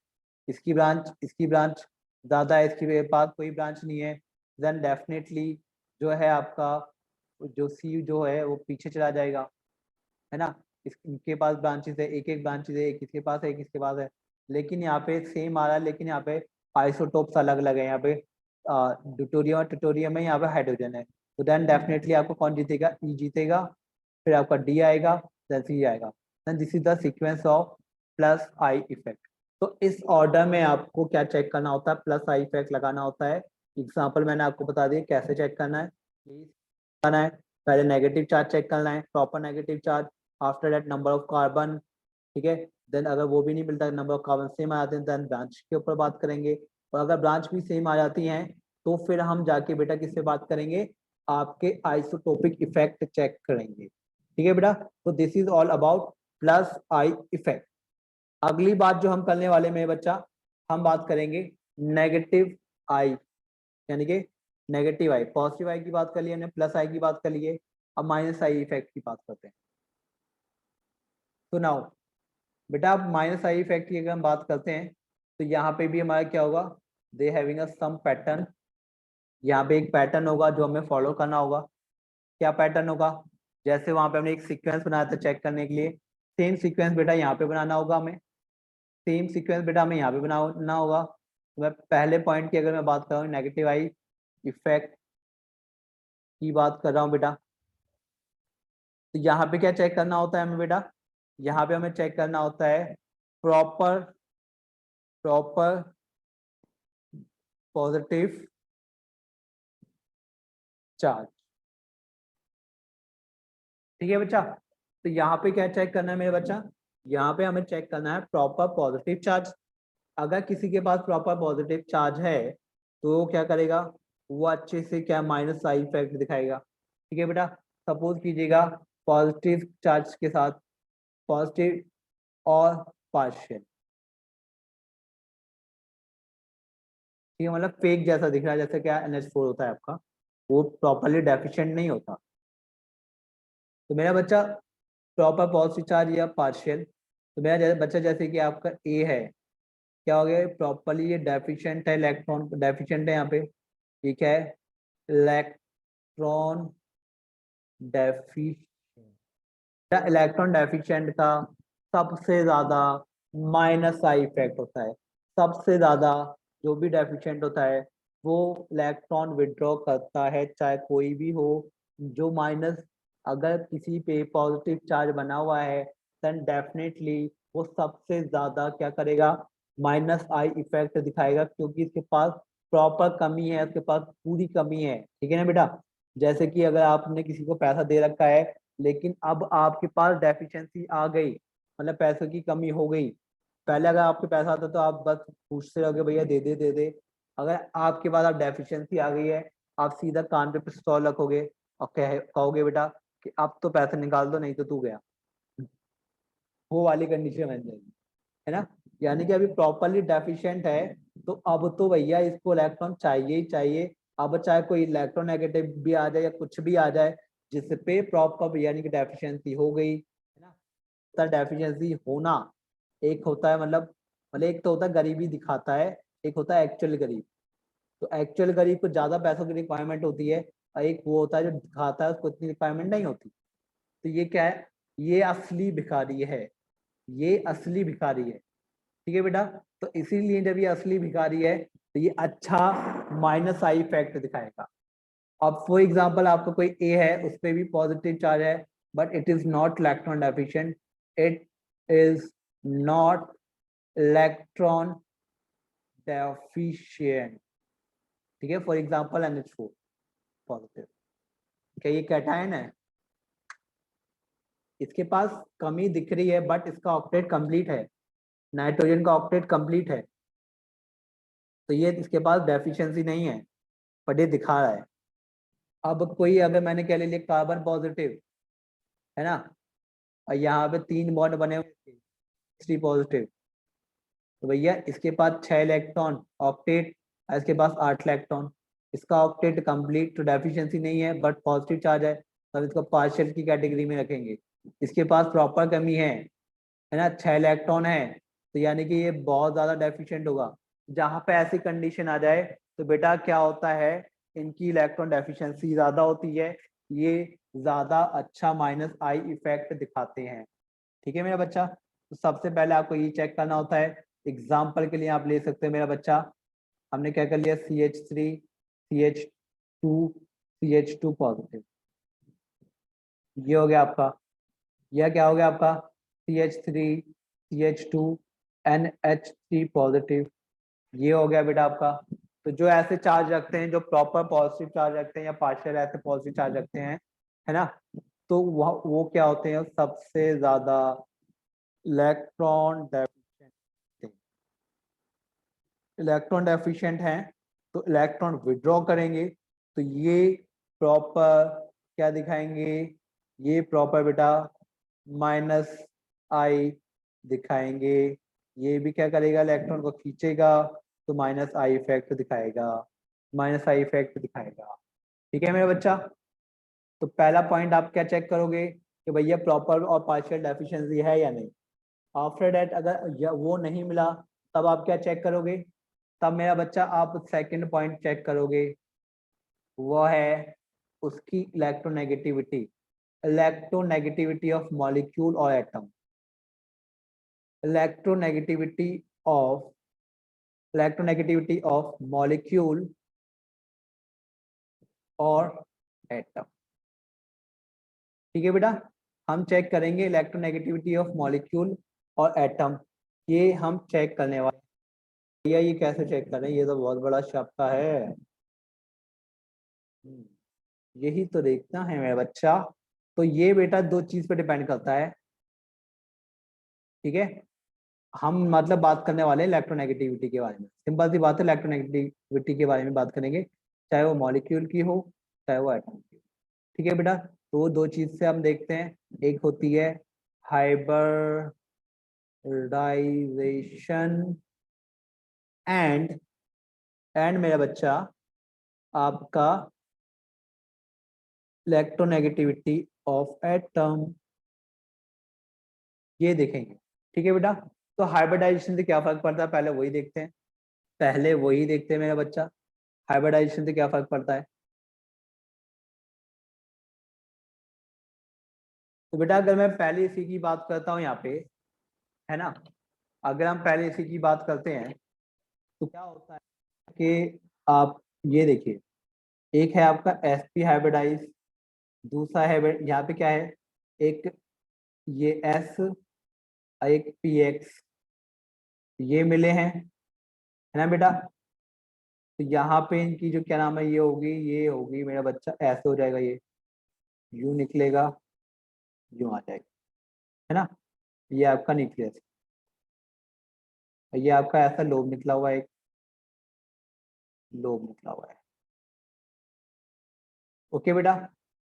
A: इसकी ब्रांच ज्यादा है, इसके पास कोई ब्रांच नहीं है। देन डेफिनेटली जो है आपका जो सी जो है वो पीछे चला जाएगा, है ना। इनके पास ब्रांचेस है, एक एक ब्रांचेस है, एक इसके पास है एक इसके पास है। लेकिन यहाँ पे सेम आ रहा है, लेकिन यहाँ पे आइसोटोप्स अलग अलग है। यहाँ पे ड्यूटेरियम और ट्यूटोरियम है, यहाँ पे हाइड्रोजन है। तो देन डेफिनेटली आपको कौन जीतेगा, ई जीतेगा, फिर आपका डी आएगा, देन सी आएगा। Then this is the sequence of plus I effect. तो इस ऑर्डर में आपको क्या चेक करना होता है, प्लस आई इफेक्ट लगाना होता है। एग्जाम्पल मैंने आपको बता दिया कैसे चेक करना है। करना है, पहले नेगेटिव चार्ज चेक करना है, proper negative charge, after that number of carbon. ठीक है, देन अगर वो भी नहीं मिलता, नंबर ऑफ कार्बन सेम आ जाते हैं, देन ब्रांच के ऊपर बात करेंगे। और अगर ब्रांच भी सेम आ जाती हैं तो फिर हम जाके बेटा किससे बात करेंगे, आपके आइसोटोपिक इफेक्ट चेक करेंगे। ठीक है बेटा, तो this is all about plus I effect. अगली बात जो हम करने वाले में बच्चा, हम बात करेंगे नेगेटिव आई, यानी कि नेगेटिव आई। पॉजिटिव आई की बात कर ली हमने, प्लस आई की बात कर लिए, अब माइनस आई इफेक्ट की बात करते हैं। तो नाउ बेटा अब माइनस आई इफेक्ट की अगर हम बात करते हैं, तो यहाँ पे भी हमारा क्या होगा, they having a some pattern. यहाँ पे एक पैटर्न होगा जो हमें फॉलो करना होगा। क्या पैटर्न होगा, जैसे वहां पे हमने एक सीक्वेंस बनाया था चेक करने के लिए, सेम सीक्वेंस बेटा यहाँ पे बनाना होगा हमें, सेम सीक्वेंस बेटा हमें यहाँ पे बनाना होगा। तो मैं पहले पॉइंट की अगर मैं बात कर रहा हूँ नेगेटिव आई इफेक्ट की बात कर रहा हूँ बेटा, तो यहाँ पे क्या चेक करना होता है हमें बेटा, यहाँ पे हमें चेक करना होता है प्रॉपर प्रॉपर पॉजिटिव चार्ज। ठीक है बच्चा, तो यहाँ पे क्या चेक करना है मेरे बच्चा, यहाँ पे हमें चेक करना है प्रॉपर पॉजिटिव चार्ज। अगर किसी के पास प्रॉपर पॉजिटिव चार्ज है तो वो क्या करेगा, वो अच्छे से क्या माइनस आई इफेक्ट दिखाएगा। ठीक है बेटा, सपोज कीजिएगा पॉजिटिव चार्ज के साथ पॉजिटिव और पार्शियल, ठीक है, मतलब फेक जैसा दिख रहा है, जैसे क्या NH4 होता है आपका, वो प्रॉपरली डेफिशिएंट नहीं होता। तो मेरा बच्चा प्रॉपर पॉजिटिव चार्ज या पार्शियल, तो मेरा बच्चा जैसे कि आपका ए है, क्या हो गया, प्रॉपरली ये डेफिशिएंट है, इलेक्ट्रॉन डेफिशिएंट है यहाँ पे। ये क्या है, इलेक्ट्रॉन डेफिशिएंट। इलेक्ट्रॉन डेफिशिएंट का सबसे ज्यादा माइनस आई इफेक्ट होता है। सबसे ज्यादा जो भी डेफिशिएंट होता है वो इलेक्ट्रॉन विड्रॉ करता है, चाहे कोई भी हो। जो माइनस, अगर किसी पे पॉजिटिव चार्ज बना हुआ है देन डेफिनेटली वो सबसे ज्यादा क्या करेगा, माइनस आई इफेक्ट दिखाएगा, क्योंकि इसके पास प्रॉपर कमी है, उसके पास पूरी कमी है। ठीक है ना बेटा, जैसे कि अगर आपने किसी को पैसा दे रखा है लेकिन अब आपके पास डेफिशिएंसी आ गई, मतलब पैसों की कमी हो गई। पहले अगर आपके पैसा आता तो आप बस पूछते रहोगे भैया दे दे दे दे, अगर आपके पास अब डेफिशिएंसी आ गई है आप सीधा कान पे पिस्तौल रखोगे और कहोगे बेटा कि अब तो पैसे निकाल दो नहीं तो तू गया, वो वाली कंडीशन बन जाएगी, है ना। यानी कि अभी प्रॉपरली डेफिशिएंट है, तो अब तो भैया इसको इलेक्ट्रॉन चाहिए ही चाहिए। अब चाहे कोई इलेक्ट्रोनेगेटिव भी आ जाए या कुछ भी आ जाए जिसपे प्रॉपर यानी कि डेफिशिएंसी हो गई, है ना। डेफिशिएंसी होना एक होता है मतलब एक तो होता है गरीबी दिखाता है, एक होता है एक्चुअल गरीब। तो एक्चुअल गरीब को ज्यादा पैसों की रिक्वायरमेंट होती है, और एक वो होता है जो दिखाता है उसको इतनी रिक्वायरमेंट नहीं होती। तो ये क्या है, ये असली भिखारी है, ये असली भिखारी है, ठीक है बेटा। तो इसीलिए जब ये असली भिखारी है तो ये अच्छा माइनस आई इफेक्ट दिखाएगा। अब फॉर एग्जांपल आपका कोई ए है, उस पर भी पॉजिटिव चार्ज है, but it is not electron deficient, it is not electron deficient, ठीक है। फॉर एग्जांपल NH4 पॉजिटिव, क्या ये कैटायन है, इसके पास कमी दिख रही है बट इसका ऑक्टेट कंप्लीट है, नाइट्रोजन का ऑक्टेट कंप्लीट है, तो ये इसके पास डेफिशिएंसी नहीं है, बट ये दिखा रहा है। अब कोई अगर मैंने क्या ले लिया कार्बन पॉजिटिव, है ना, और यहाँ पे 3 बॉन्ड बने हुए 3 पॉजिटिव, तो भैया इसके पास 6 इलेक्ट्रॉन ऑक्टेट, इसके पास 8 इलेक्ट्रॉन, इसका ऑक्टेट कंप्लीट, तो डेफिशिएंसी नहीं है बट पॉजिटिव चार्ज है, तब इसको पार्शियल की कैटेगरी में रखेंगे। इसके पास प्रॉपर कमी है ना, 6 इलेक्ट्रॉन है, तो यानी कि ये बहुत ज्यादा डेफिशिएंट होगा। जहां पे ऐसी कंडीशन आ जाए तो बेटा क्या होता है, इनकी इलेक्ट्रॉन डेफिशिएंसी ज्यादा होती है, ये ज्यादा अच्छा माइनस आई इफेक्ट दिखाते हैं, ठीक है मेरा बच्चा। तो सबसे पहले आपको ये चेक करना होता है। एग्जाम्पल के लिए आप ले सकते हैं मेरा बच्चा, हमने क्या कर लिया CH3 CH2 CH2 पॉजिटिव, ये हो गया आपका। यह क्या हो गया आपका CH3 CH2 NH3 पॉजिटिव, ये हो गया बेटा आपका। तो जो ऐसे चार्ज रखते हैं, जो प्रॉपर पॉजिटिव चार्ज रखते हैं या पार्शियल ऐसे पॉजिटिव चार्ज रखते हैं, है ना, तो वो क्या होते हैं, सबसे ज्यादा इलेक्ट्रॉन डेफिशिएंट, इलेक्ट्रॉन डेफिशिएंट हैं, तो इलेक्ट्रॉन विड्रॉ करेंगे, तो ये प्रॉपर क्या दिखाएंगे, ये प्रॉपर बेटा माइनस आई दिखाएंगे। ये भी क्या करेगा, इलेक्ट्रॉन को खींचेगा, तो माइनस आई इफेक्ट दिखाएगा, माइनस आई इफेक्ट दिखाएगा, ठीक है मेरा बच्चा। तो पहला पॉइंट आप क्या चेक करोगे कि भैया प्रॉपर और पार्शियल डेफिशिएंसी है या नहीं। आफ्टर दैट अगर वो नहीं मिला, तब आप क्या चेक करोगे, तब मेरा बच्चा आप सेकंड पॉइंट चेक करोगे, वो है उसकी इलेक्ट्रोनेगेटिविटी, इलेक्ट्रोनेगेटिविटी ऑफ मॉलिक्यूल और atom, electronegativity of electronegativity of molecule और एटम, ठीक है बेटा। हम चेक करेंगे इलेक्ट्रोनेगेटिविटी ऑफ मॉलिक्यूल और एटम, ये हम चेक करने वाले। भैया ये कैसे चेक करें, ये तो बहुत बड़ा शब्द है। यही तो देखना है मेरा बच्चा। तो ये बेटा दो चीज पे डिपेंड करता है, ठीक है। हम मतलब बात करने वाले हैं इलेक्ट्रोनेगेटिविटी के बारे में, सिंपल सी बात है, इलेक्ट्रोनेगेटिविटी के बारे में बात करेंगे, चाहे वो मॉलिक्यूल की हो चाहे वो एटम की हो, ठीक है बेटा। तो वो दो चीज से हम देखते हैं, एक होती है हाइब्रिडाइजेशन एंड मेरा बच्चा आपका इलेक्ट्रोनेगेटिविटी ऑफ एटम, ये देखेंगे, ठीक है बेटा। तो हाइब्रिडाइजेशन से क्या फर्क पड़ता है, पहले वही देखते हैं, पहले वही देखते हैं मेरा बच्चा, हाइब्रिडाइजेशन से क्या फर्क पड़ता है। तो बेटा अगर मैं पहले इसी की बात करता हूँ यहाँ पे, है ना, अगर हम पहले इसी की बात करते हैं तो क्या होता है कि आप ये देखिए, एक है आपका sp हाइब्रिडाइज, दूसरा है यहाँ पे क्या है, एक ये s, एक px, ये मिले हैं, है ना बेटा। तो यहाँ पे इनकी जो क्या नाम है, ये होगी मेरा बच्चा, ऐसे हो जाएगा, ये यू निकलेगा, यूं आ जाएगा, है ना। ये आपका न्यूक्लियस, ये आपका ऐसा लोब निकला हुआ है, एक लोब निकला हुआ है, ओके बेटा,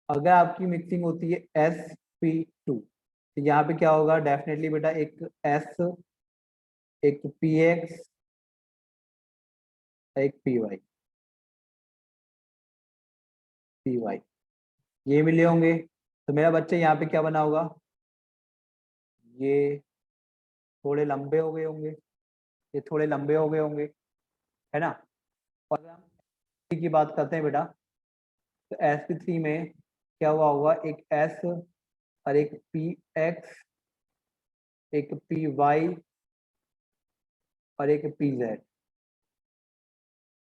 A: अगर आपकी मिक्सिंग होती है sp2, तो यहाँ पे क्या होगा, डेफिनेटली बेटा एक s, एक px, एक py, ये मिले होंगे। तो मेरा बच्चा यहाँ पे क्या बना होगा, ये थोड़े लंबे हो गए होंगे, ये थोड़े लंबे हो गए होंगे, है ना। और अगर हम sp की बात करते हैं बेटा, तो sp3 में क्या हुआ होगा, एक s और एक px, एक py और एक pz,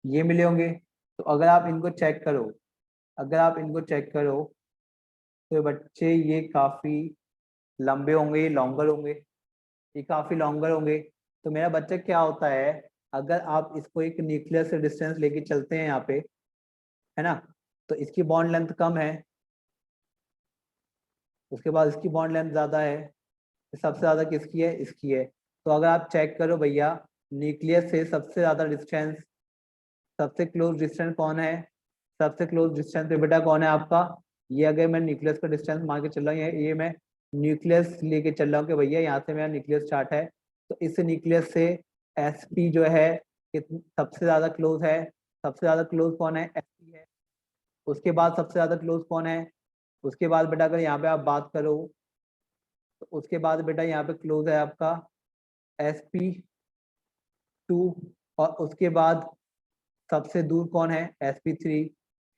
A: ये मिले होंगे। तो अगर आप इनको चेक करो, अगर आप इनको चेक करो, तो बच्चे ये काफी लंबे होंगे, ये लॉन्गर होंगे, ये काफी लॉन्गर होंगे। तो मेरा बच्चा क्या होता है, अगर आप इसको एक न्यूक्लियस से डिस्टेंस लेके चलते हैं यहाँ पे, है ना, तो इसकी बॉन्ड लेंथ कम है, उसके बाद इसकी बॉन्ड लेंथ ज्यादा है, सबसे ज्यादा किसकी है, इसकी है। तो अगर आप चेक करो भैया, न्यूक्लियस से सबसे ज्यादा डिस्टेंस, सबसे क्लोज डिस्टेंस कौन है, सबसे क्लोज डिस्टेंस पे बेटा कौन है आपका, ये अगर मैं न्यूक्लियस का डिस्टेंस मान के चल रहा हूँ, ये मैं न्यूक्लियस लेके चल रहा हूँ कि भैया यहाँ से मेरा न्यूक्लियस स्टार्ट है, तो इस न्यूक्लियस से sp जो है सबसे ज्यादा क्लोज है। सबसे ज्यादा क्लोज कौन है, sp है। उसके बाद सबसे ज्यादा क्लोज कौन है, उसके बाद बेटा अगर यहाँ पे आप बात करो, तो उसके बाद बेटा यहाँ पे क्लोज है आपका sp2, और उसके बाद सबसे दूर कौन है, sp3,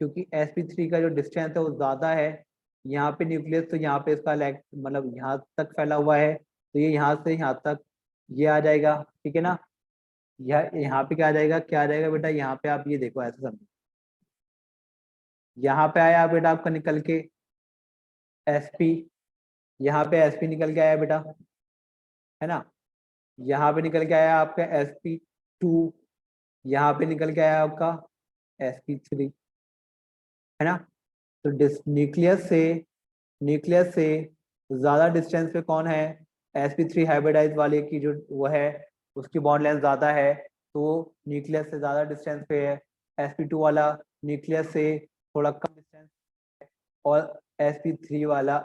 A: क्योंकि sp3 का जो डिस्टेंस है वो ज्यादा है। यहाँ पे न्यूक्लियस, तो यहाँ पे इसका मतलब यहाँ तक फैला हुआ है, तो ये यहाँ से यहाँ तक ये आ जाएगा, ठीक है ना। यह यहाँ पे क्या आ जाएगा, क्या आ जाएगा बेटा, यहाँ पे आप ये देखो ऐसे समझो, यहाँ पे आया बेटा आपका निकल के sp, यहाँ पे sp निकल के आया बेटा, है ना। यहाँ पे निकल के आया आपका sp2, यहाँ पे निकल के आया आपका sp3, है ना। तो न्यूक्लियस से ज्यादा डिस्टेंस पे कौन है, sp3 हाइब्रिडाइज वाले की जो वो है, उसकी बॉन्ड लेंथ ज्यादा है, तो वो न्यूक्लियस से ज्यादा डिस्टेंस पे है। sp2 वाला न्यूक्लियस से थोड़ा कम डिस्टेंस, और sp3 वाला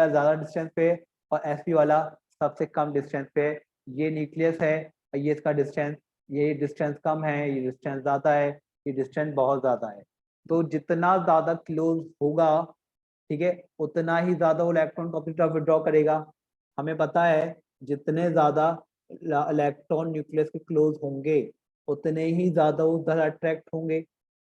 A: ज्यादा डिस्टेंस पे, और sp वाला सबसे कम डिस्टेंस पे। ये न्यूक्लियस है और ये इसका डिस्टेंस, ये डिस्टेंस कम है, ये डिस्टेंस ज्यादा है, ये डिस्टेंस बहुत ज्यादा है। तो जितना ज्यादा क्लोज होगा, ठीक है, उतना ही ज्यादा वो इलेक्ट्रॉन को अपनी तरफ विड्रॉ करेगा। हमें पता है जितने ज्यादा इलेक्ट्रॉन न्यूक्लियस के क्लोज होंगे, उतने ही ज्यादा वो उधर अट्रैक्ट होंगे।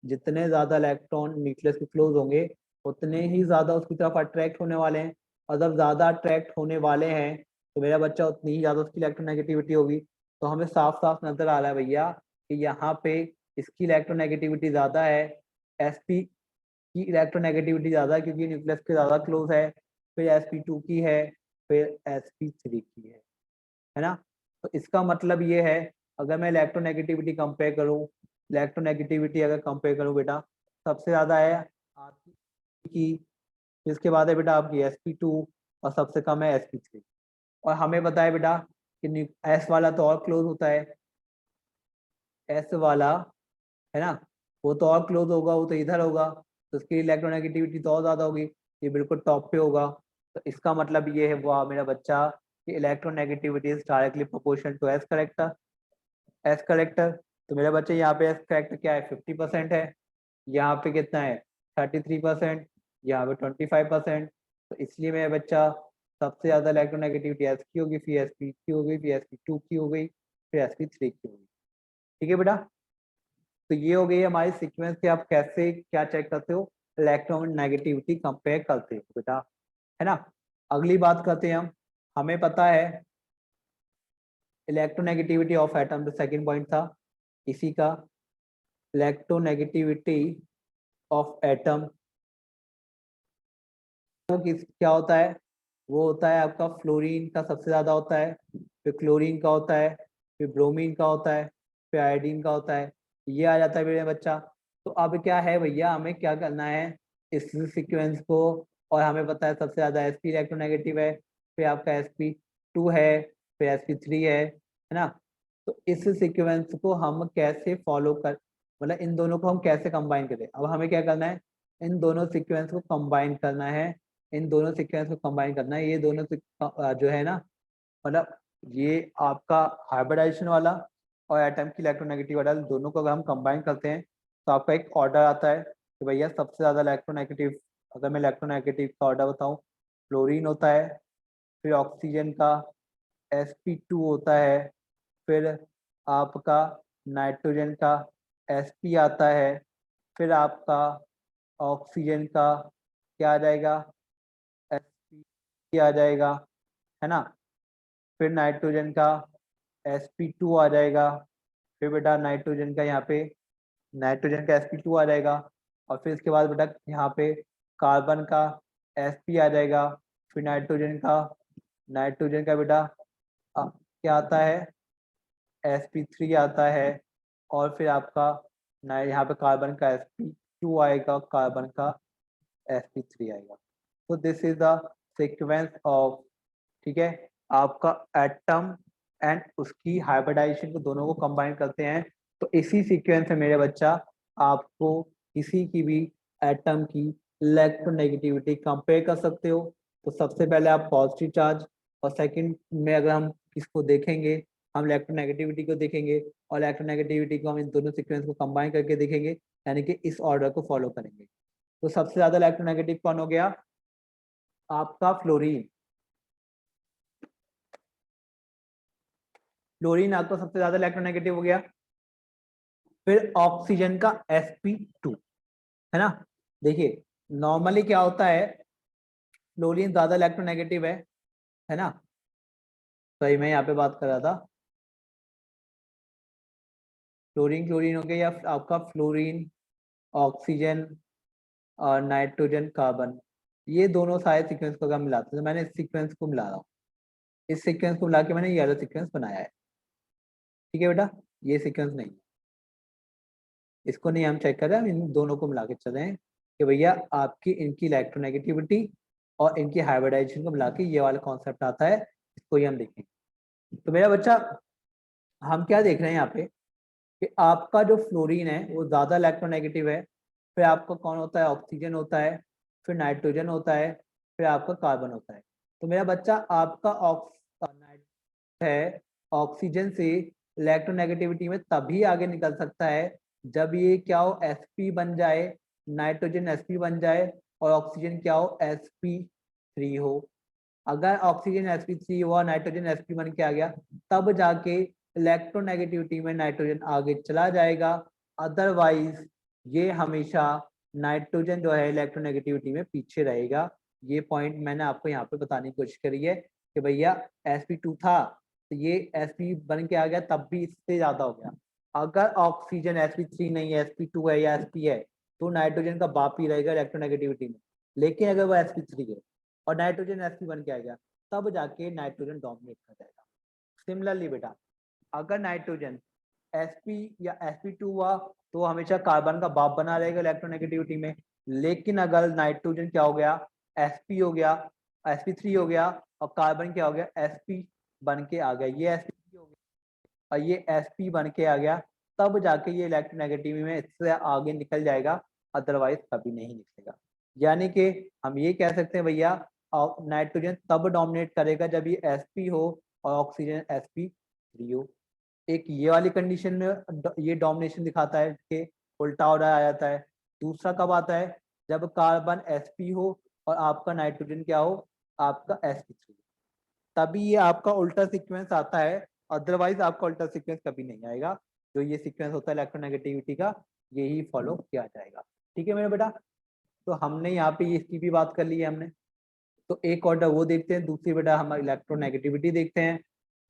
A: जितने ज्यादा इलेक्ट्रॉन न्यूक्लियस के क्लोज होंगे, उतने ही ज्यादा उसकी तरफ अट्रैक्ट होने वाले हैं। और जब ज्यादा अट्रैक्ट होने वाले हैं, तो मेरा बच्चा उतनी ही ज्यादा उसकी इलेक्ट्रोनेगेटिविटी होगी। तो हमें साफ साफ नजर आ रहा है भैया कि यहाँ पे इसकी इलेक्ट्रोनेगेटिविटी ज्यादा है, sp की इलेक्ट्रोनेगेटिविटी ज्यादा है क्योंकि न्यूक्लियस के ज्यादा क्लोज है, फिर sp2 की है, फिर sp3 की है ना। तो इसका मतलब ये है, अगर मैं इलेक्ट्रोनेगेटिविटी कंपेयर करूँ, इलेक्ट्रोनेगेटिविटी अगर कंपेयर करूँ बेटा, सबसे ज्यादा है आपकी की, इसके बाद है बेटा आपकी sp2, और सबसे कम है sp3। और हमें पता है बेटा कि s वाला तो और क्लोज होता है, s वाला, है ना, वो तो और क्लोज होगा, वो तो इधर होगा, तो उसकी इलेक्ट्रोनेगेटिविटी तो और ज्यादा होगी, ये बिल्कुल टॉप पे होगा। तो इसका मतलब ये है वो मेरा बच्चा कि electronegativity is directly proportional to S character. तो मेरा बच्चा यहाँ पे एस करेक्टर क्या है, 50% है, यहाँ पे कितना है 33%, यहाँ पे 25%। तो इसलिए मेरा बच्चा सबसे ज्यादा इलेक्ट्रोनेगेटिविटी एस की होगी, फिर sp की होगी, फिर sp2 की हो गई, फिर sp3 की होगी। ठीक है बेटा, तो ये हो गई हमारी सीक्वेंस कि आप कैसे क्या चेक करते हो, इलेक्ट्रोनेगेटिविटी कंपेयर करते हो बेटा, है ना। अगली बात करते हैं हम, हमें पता है इलेक्ट्रोनेगेटिविटी ऑफ एटम, जो सेकंड पॉइंट था इसी का, इलेक्ट्रोनेगेटिविटी ऑफ एटम क्या होता है, वो होता है आपका फ्लोरीन का सबसे ज्यादा होता है, फिर क्लोरीन का होता है, फिर ब्रोमीन का होता है, फिर आयोडीन का होता है, ये आ जाता है मेरे बच्चा। तो अब क्या है भैया, हमें क्या करना है इस सीक्वेंस को, और हमें पता है सबसे ज्यादा sp इलेक्ट्रोनेगेटिव है, फिर आपका sp2 है, फिर sp3 है ना। तो इस सीक्वेंस को हम कैसे फॉलो कर, मतलब इन दोनों को हम कैसे कंबाइन करें। अब हमें क्या करना है, इन दोनों सीक्वेंस को कंबाइन करना है, इन दोनों सीक्वेंस को कंबाइन करना है। ये दोनों जो है ना, मतलब ये आपका हाइब्रिडाइजेशन वाला और एटम की इलेक्ट्रोनेगेटिव वाला, दोनों को अगर हम कंबाइन करते हैं तो आपका एक ऑर्डर आता है कि भैया सबसे ज़्यादा इलेक्ट्रोनेगेटिव, अगर मैं इलेक्ट्रोनेगेटिव का ऑर्डर बताऊँ, फ्लोरीन होता है, फिर ऑक्सीजन का sp2 होता है, फिर आपका नाइट्रोजन का sp आता है, फिर आपका ऑक्सीजन का क्या आ जाएगा, sp आ जाएगा, है ना। फिर नाइट्रोजन का sp2 आ जाएगा, फिर बेटा नाइट्रोजन का यहाँ पे नाइट्रोजन का sp2 आ जाएगा, और फिर इसके बाद बेटा यहाँ पे कार्बन का sp आ जाएगा, फिर नाइट्रोजन का बेटा क्या आता है, sp3 आता है, और फिर आपका यहाँ पे कार्बन का sp2 आएगा, कार्बन का sp3 आएगा। तो this is the sequence of, ठीक है, आपका एटम एंड उसकी हाइब्रिडाइजेशन को दोनों को कंबाइन करते हैं। तो इसी सीक्वेंस में मेरे बच्चा आपको किसी की भी एटम की इलेक्ट्रोनेगेटिविटी कंपेयर कर सकते हो। तो सबसे पहले आप पॉजिटिव चार्ज, और सेकंड में अगर हम इसको देखेंगे, हम इलेक्ट्रोनेगेटिविटी को देखेंगे, और इलेक्ट्रोनेगेटिविटी को हम इन दोनों सीक्वेंस को कंबाइन करके देखेंगे, यानी कि इस ऑर्डर को फॉलो करेंगे। तो सबसे ज्यादा इलेक्ट्रोनेगेटिव कौन हो गया, आपका फ्लोरीन। फ्लोरीन आपका सबसे ज्यादा इलेक्ट्रोनेगेटिव हो गया। फिर ऑक्सीजन का sp2, है ना। देखिए नॉर्मली क्या होता है, फ्लोरीन ज्यादा इलेक्ट्रोनेगेटिव है ना। सही मैं यहाँ पे बात कर रहा था, फ्लोरीन क्लोरीन हो गया, या आपका फ्लोरीन, ऑक्सीजन और नाइट्रोजन कार्बन, ये दोनों सारे सीक्वेंस को अगर मिलाते हैं, तो मैंने इस सीक्वेंस को मिला रहा हूँ, इस सीक्वेंस को मिला के मैंने ये वाला सीक्वेंस बनाया है। ठीक है बेटा, ये सीक्वेंस नहीं, इसको नहीं हम चेक कर रहे हैं, हम इन दोनों को मिला के चल रहे हैं कि भैया आपकी इनकी इलेक्ट्रोनेगेटिविटी और इनकी हाइब्रिडाइजेशन को मिला के ये वाला कॉन्सेप्ट आता है, इसको ही हम देखेंगे। तो मेरा बच्चा हम क्या देख रहे हैं यहाँ पे कि आपका जो फ्लोरीन है वो ज़्यादा इलेक्ट्रोनेगेटिव है, फिर आपका कौन होता है, ऑक्सीजन होता है, फिर नाइट्रोजन होता है, फिर आपका कार्बन होता है। तो मेरा बच्चा आपका है ऑक्सीजन से इलेक्ट्रोनेगेटिविटी में तभी आगे निकल सकता है जब ये क्या हो, sp बन जाए, नाइट्रोजन sp बन जाए, और ऑक्सीजन क्या हो, sp3 हो। अगर ऑक्सीजन sp3 हुआ, नाइट्रोजन sp बन के आ गया, तब जाके इलेक्ट्रोनेगेटिविटी में नाइट्रोजन आगे चला जाएगा। अदरवाइज ये हमेशा नाइट्रोजन जो है इलेक्ट्रोनेगेटिविटी में पीछे रहेगा। ये पॉइंट मैंने आपको यहाँ पे बताने की कोशिश करी है कि भैया sp2 था तो ये sp बन के आ गया, तब भी इससे ज्यादा हो गया। अगर ऑक्सीजन sp3 नहीं है, sp2 है या sp है, तो नाइट्रोजन का बाप ही रहेगा इलेक्ट्रोनेगेटिविटी में। लेकिन अगर वो sp3 है और नाइट्रोजन sp बन के आ गया, तब जाके नाइट्रोजन डोमिनेट कर जाएगा। सिमिलरली बेटा, अगर नाइट्रोजन sp या sp2 हुआ तो हमेशा कार्बन का बाप बना रहेगा इलेक्ट्रोनेगेटिविटी में। लेकिन अगर नाइट्रोजन क्या हो गया, sp हो गया, sp3 हो गया, और कार्बन क्या हो गया, sp बन के आ गया, ये sp हो गया और ये sp बन के आ गया, तब जाके ये इलेक्ट्रोनेगेटिविटी में इससे आगे निकल जाएगा, अदरवाइज कभी नहीं निकलेगा। यानी कि हम ये कह सकते हैं भैया, नाइट्रोजन तब डोमिनेट करेगा जब ये sp हो और ऑक्सीजन sp3 हो। एक ये वाली कंडीशन में ये डोमिनेशन दिखाता है कि उल्टा ऑर्डर आ जाता है। दूसरा कब आता है, जब कार्बन sp हो और आपका नाइट्रोजन क्या हो, आपका sp3, तभी ये आपका उल्टा सीक्वेंस आता है। अदरवाइज आपका उल्टा सीक्वेंस कभी नहीं आएगा। जो ये सीक्वेंस होता है इलेक्ट्रोनेगेटिविटी का, यही फॉलो किया जाएगा। ठीक है मेरे बेटा, तो हमने यहाँ पे इसकी भी बात कर ली है हमने। तो एक ऑर्डर वो देखते हैं, दूसरी बेटा हम इलेक्ट्रोनेगेटिविटी देखते हैं।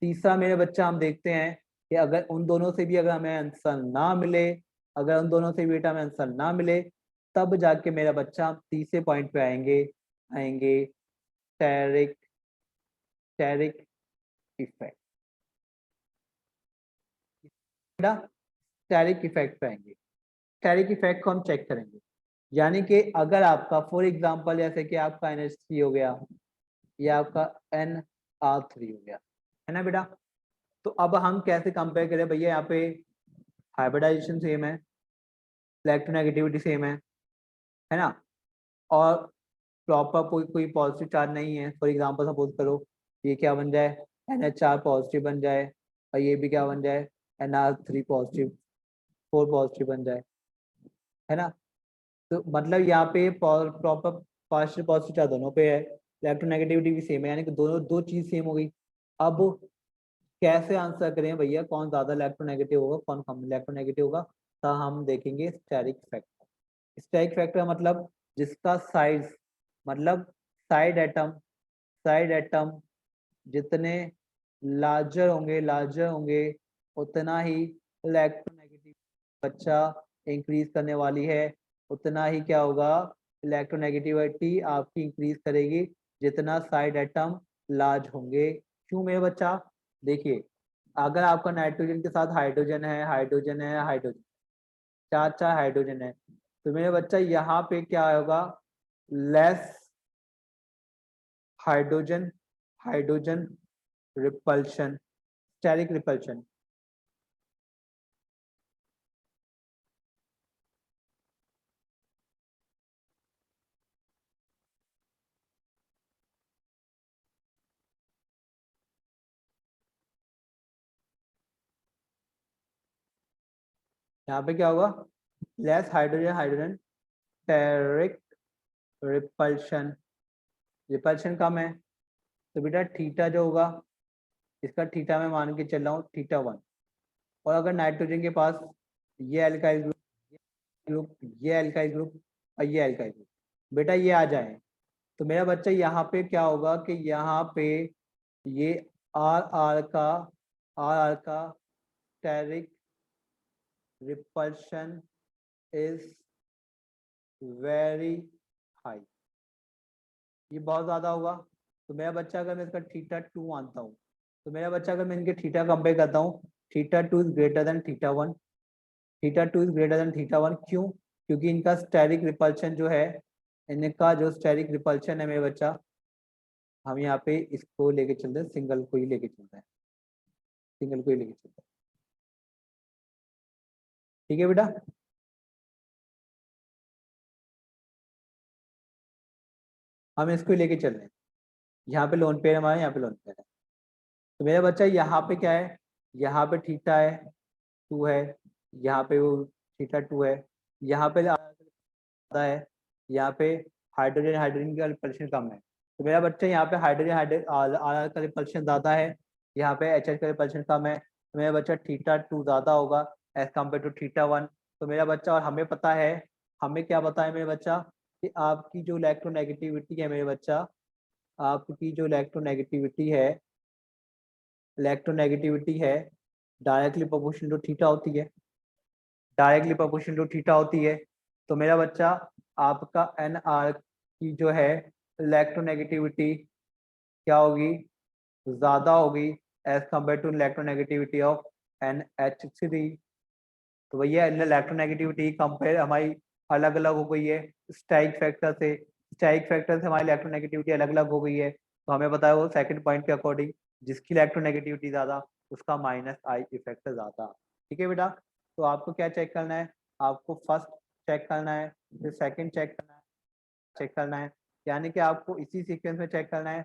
A: तीसरा मेरे बच्चा हम देखते हैं कि अगर उन दोनों से भी अगर हमें आंसर ना मिले, अगर उन दोनों से भी बेटा हमें आंसर ना मिले, तब जाके मेरा बच्चा हम तीसरे पॉइंट पे आएंगे आएंगे steric steric effect. Steric effect पे आएंगे। स्टेरिक इफेक्ट को हम चेक करेंगे, यानी कि अगर आपका फॉर एग्जांपल जैसे कि आपका NH3 हो गया या आपका NR3 हो गया, है ना बेटा। तो अब हम कैसे कंपेयर करें भैया, यहाँ पे हाइब्रिडाइजेशन सेम है, इलेक्ट्रोनेगेटिविटी सेम है ना। और प्रॉपर कोई पॉजिटिव चार्ज नहीं है, फॉर एग्जांपल सपोज करो ये क्या बन जाए, NH4 पॉजिटिव बन जाए, और ये भी क्या बन जाए, NR3 पॉजिटिव 4 पॉजिटिव बन जाए, है ना। तो मतलब यहाँ पे प्रॉपर पार्शियल पॉजिटिव चार्ज दोनों पे है, इलेक्ट्रोनेगेटिविटी भी सेम है, यानी कि दोनों दो चीज सेम हो गई। अब कैसे आंसर करें भैया, कौन ज्यादा इलेक्ट्रोनेगेटिव होगा कौन कम इलेक्ट्रोनेगेटिव होगा, तो हम देखेंगे स्टेरिक फैक्टर। स्टेरिक फैक्टर मतलब जिसका साइज, मतलब साइड एटम जितने लार्जर होंगे उतना ही इलेक्ट्रोनेगेटिव बच्चा इंक्रीज करने वाली है, उतना ही क्या होगा, इलेक्ट्रोनेगेटिविटी आपकी इंक्रीज करेगी जितना साइड एटम लार्ज होंगे। क्यों मेरे बच्चा, देखिए अगर आपका नाइट्रोजन के साथ हाइड्रोजन, चार चार हाइड्रोजन है, तो मेरे बच्चा यहाँ पे क्या होगा, less hydrogen hydrogen repulsion, steric repulsion. यहाँ पे क्या होगा, less hydrogen hydrogen steric repulsion, repulsion कम है, तो बेटा थीटा जो होगा, इसका थीटा मैं मान के चल रहा हूँ θ1। और अगर नाइट्रोजन के पास ये एल्काइल ग्रुप, ये एल्काइल ग्रुप और ये एल्काइल ग्रुप, बेटा ये आ जाए, तो मेरा बच्चा यहाँ पे क्या होगा कि यहाँ पे ये आर आर का steric repulsion is very high, ये बहुत ज्यादा होगा। तो मेरा बच्चा अगर मैं इसका θ2 मानता हूँ, तो मेरा बच्चा अगर मैं इनके थीटा कंपेयर करता हूँ, θ2 is greater than θ1, θ2 is greater than θ1, क्यों, क्योंकि इनका स्टेरिक रिपल्शन जो है, इनका जो स्टेरिक रिपल्शन है मेरे बच्चा, हम यहाँ पे इसको लेके चलते हैं, सिंगल को ही लेके चलते हैं, सिंगल को ही लेके चलते हैं, ठीक है बेटा। हम इसको ही लेके चल रहे हैं, यहाँ पे लोन पेयर हमारे, यहाँ पे लोन पेयर है, तो मेरा बच्चा यहाँ पे क्या है, यहाँ पे थीटा है 2 है, यहाँ पे वो θ2 है, यहाँ पे ज्यादा है, यहाँ पे हाइड्रोजन हाइड्रोजन का रिपल्शन कम है, तो मेरा बच्चा यहाँ पे हाइड्रोजन हाइड्रोजन आर का रिपल्शन ज्यादा है, यहाँ पे एच का रिपल्शन कम है, तो मेरा बच्चा θ2 ज्यादा होगा एज कम्पेयर टू θ1। तो मेरा बच्चा, और हमें पता है, हमें क्या पता है मेरे बच्चा, कि आपकी जो इलेक्ट्रोनेगेटिविटी है मेरे बच्चा, आपकी जो इलेक्ट्रोनेगेटिविटी है डायरेक्टली प्रोपोर्शनल टू थीटा होती है, डायरेक्टली प्रोपोर्शनल टू थीटा होती है। तो मेरा बच्चा आपका एन आर की जो है इलेक्ट्रोनेगेटिविटी क्या होगी, ज्यादा होगी as compare to electronegativity of NH3। तो भैया इलेक्ट्रोनेगेटिविटी कंपेयर हमारी अलग अलग हो गई है स्टाइक फैक्टर से, स्टाइक फैक्टर से हमारी इलेक्ट्रोनेगेटिविटी अलग अलग हो गई है, तो हमें पता है वो सेकंड पॉइंट के अकॉर्डिंग जिसकी इलेक्ट्रोनेगेटिविटी ज्यादा उसका -I इफेक्ट ज्यादा, ठीक है बेटा। तो आपको क्या चेक करना है, आपको फर्स्ट चेक करना है, फिर सेकंड चेक करना है, यानी कि आपको इसी सीक्वेंस में चेक करना है,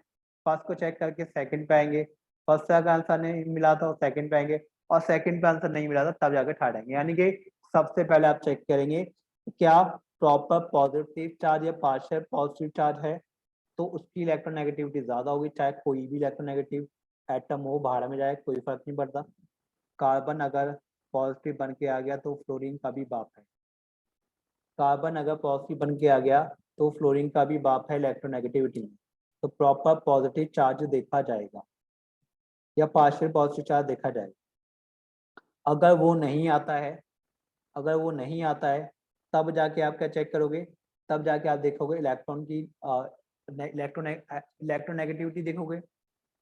A: फर्स्ट को चेक करके सेकंड पे आएंगे, फर्स्ट का आंसर नहीं मिला तो सेकंड पे आएंगे, और सेकंड पे आंसर नहीं मिला था तब जाकर थर्ड आएंगे, यानी कि सबसे पहले आप चेक करेंगे कि क्या प्रॉपर पॉजिटिव चार्ज या पार्शियल पॉजिटिव चार्ज है, तो उसकी इलेक्ट्रोनेगेटिविटी ज्यादा होगी, चाहे कोई भी इलेक्ट्रोनेगेटिव एटम हो बाहर में जाए कोई फर्क नहीं पड़ता। कार्बन अगर पॉजिटिव बन के आ गया तो फ्लोरीन का भी बाप है, कार्बन अगर पॉजिटिव बन के आ गया तो फ्लोरीन का भी बाप है इलेक्ट्रोनेगेटिविटी में, तो प्रॉपर पॉजिटिव चार्ज देखा जाएगा या पार्शियल पॉजिटिव चार्ज देखा जाएगा। अगर वो नहीं आता है, अगर वो नहीं आता है तब जाके आप क्या चेक करोगे, तब जाके आप देखोगे इलेक्ट्रॉन की इलेक्ट्रोनेगेटिविटी देखोगे।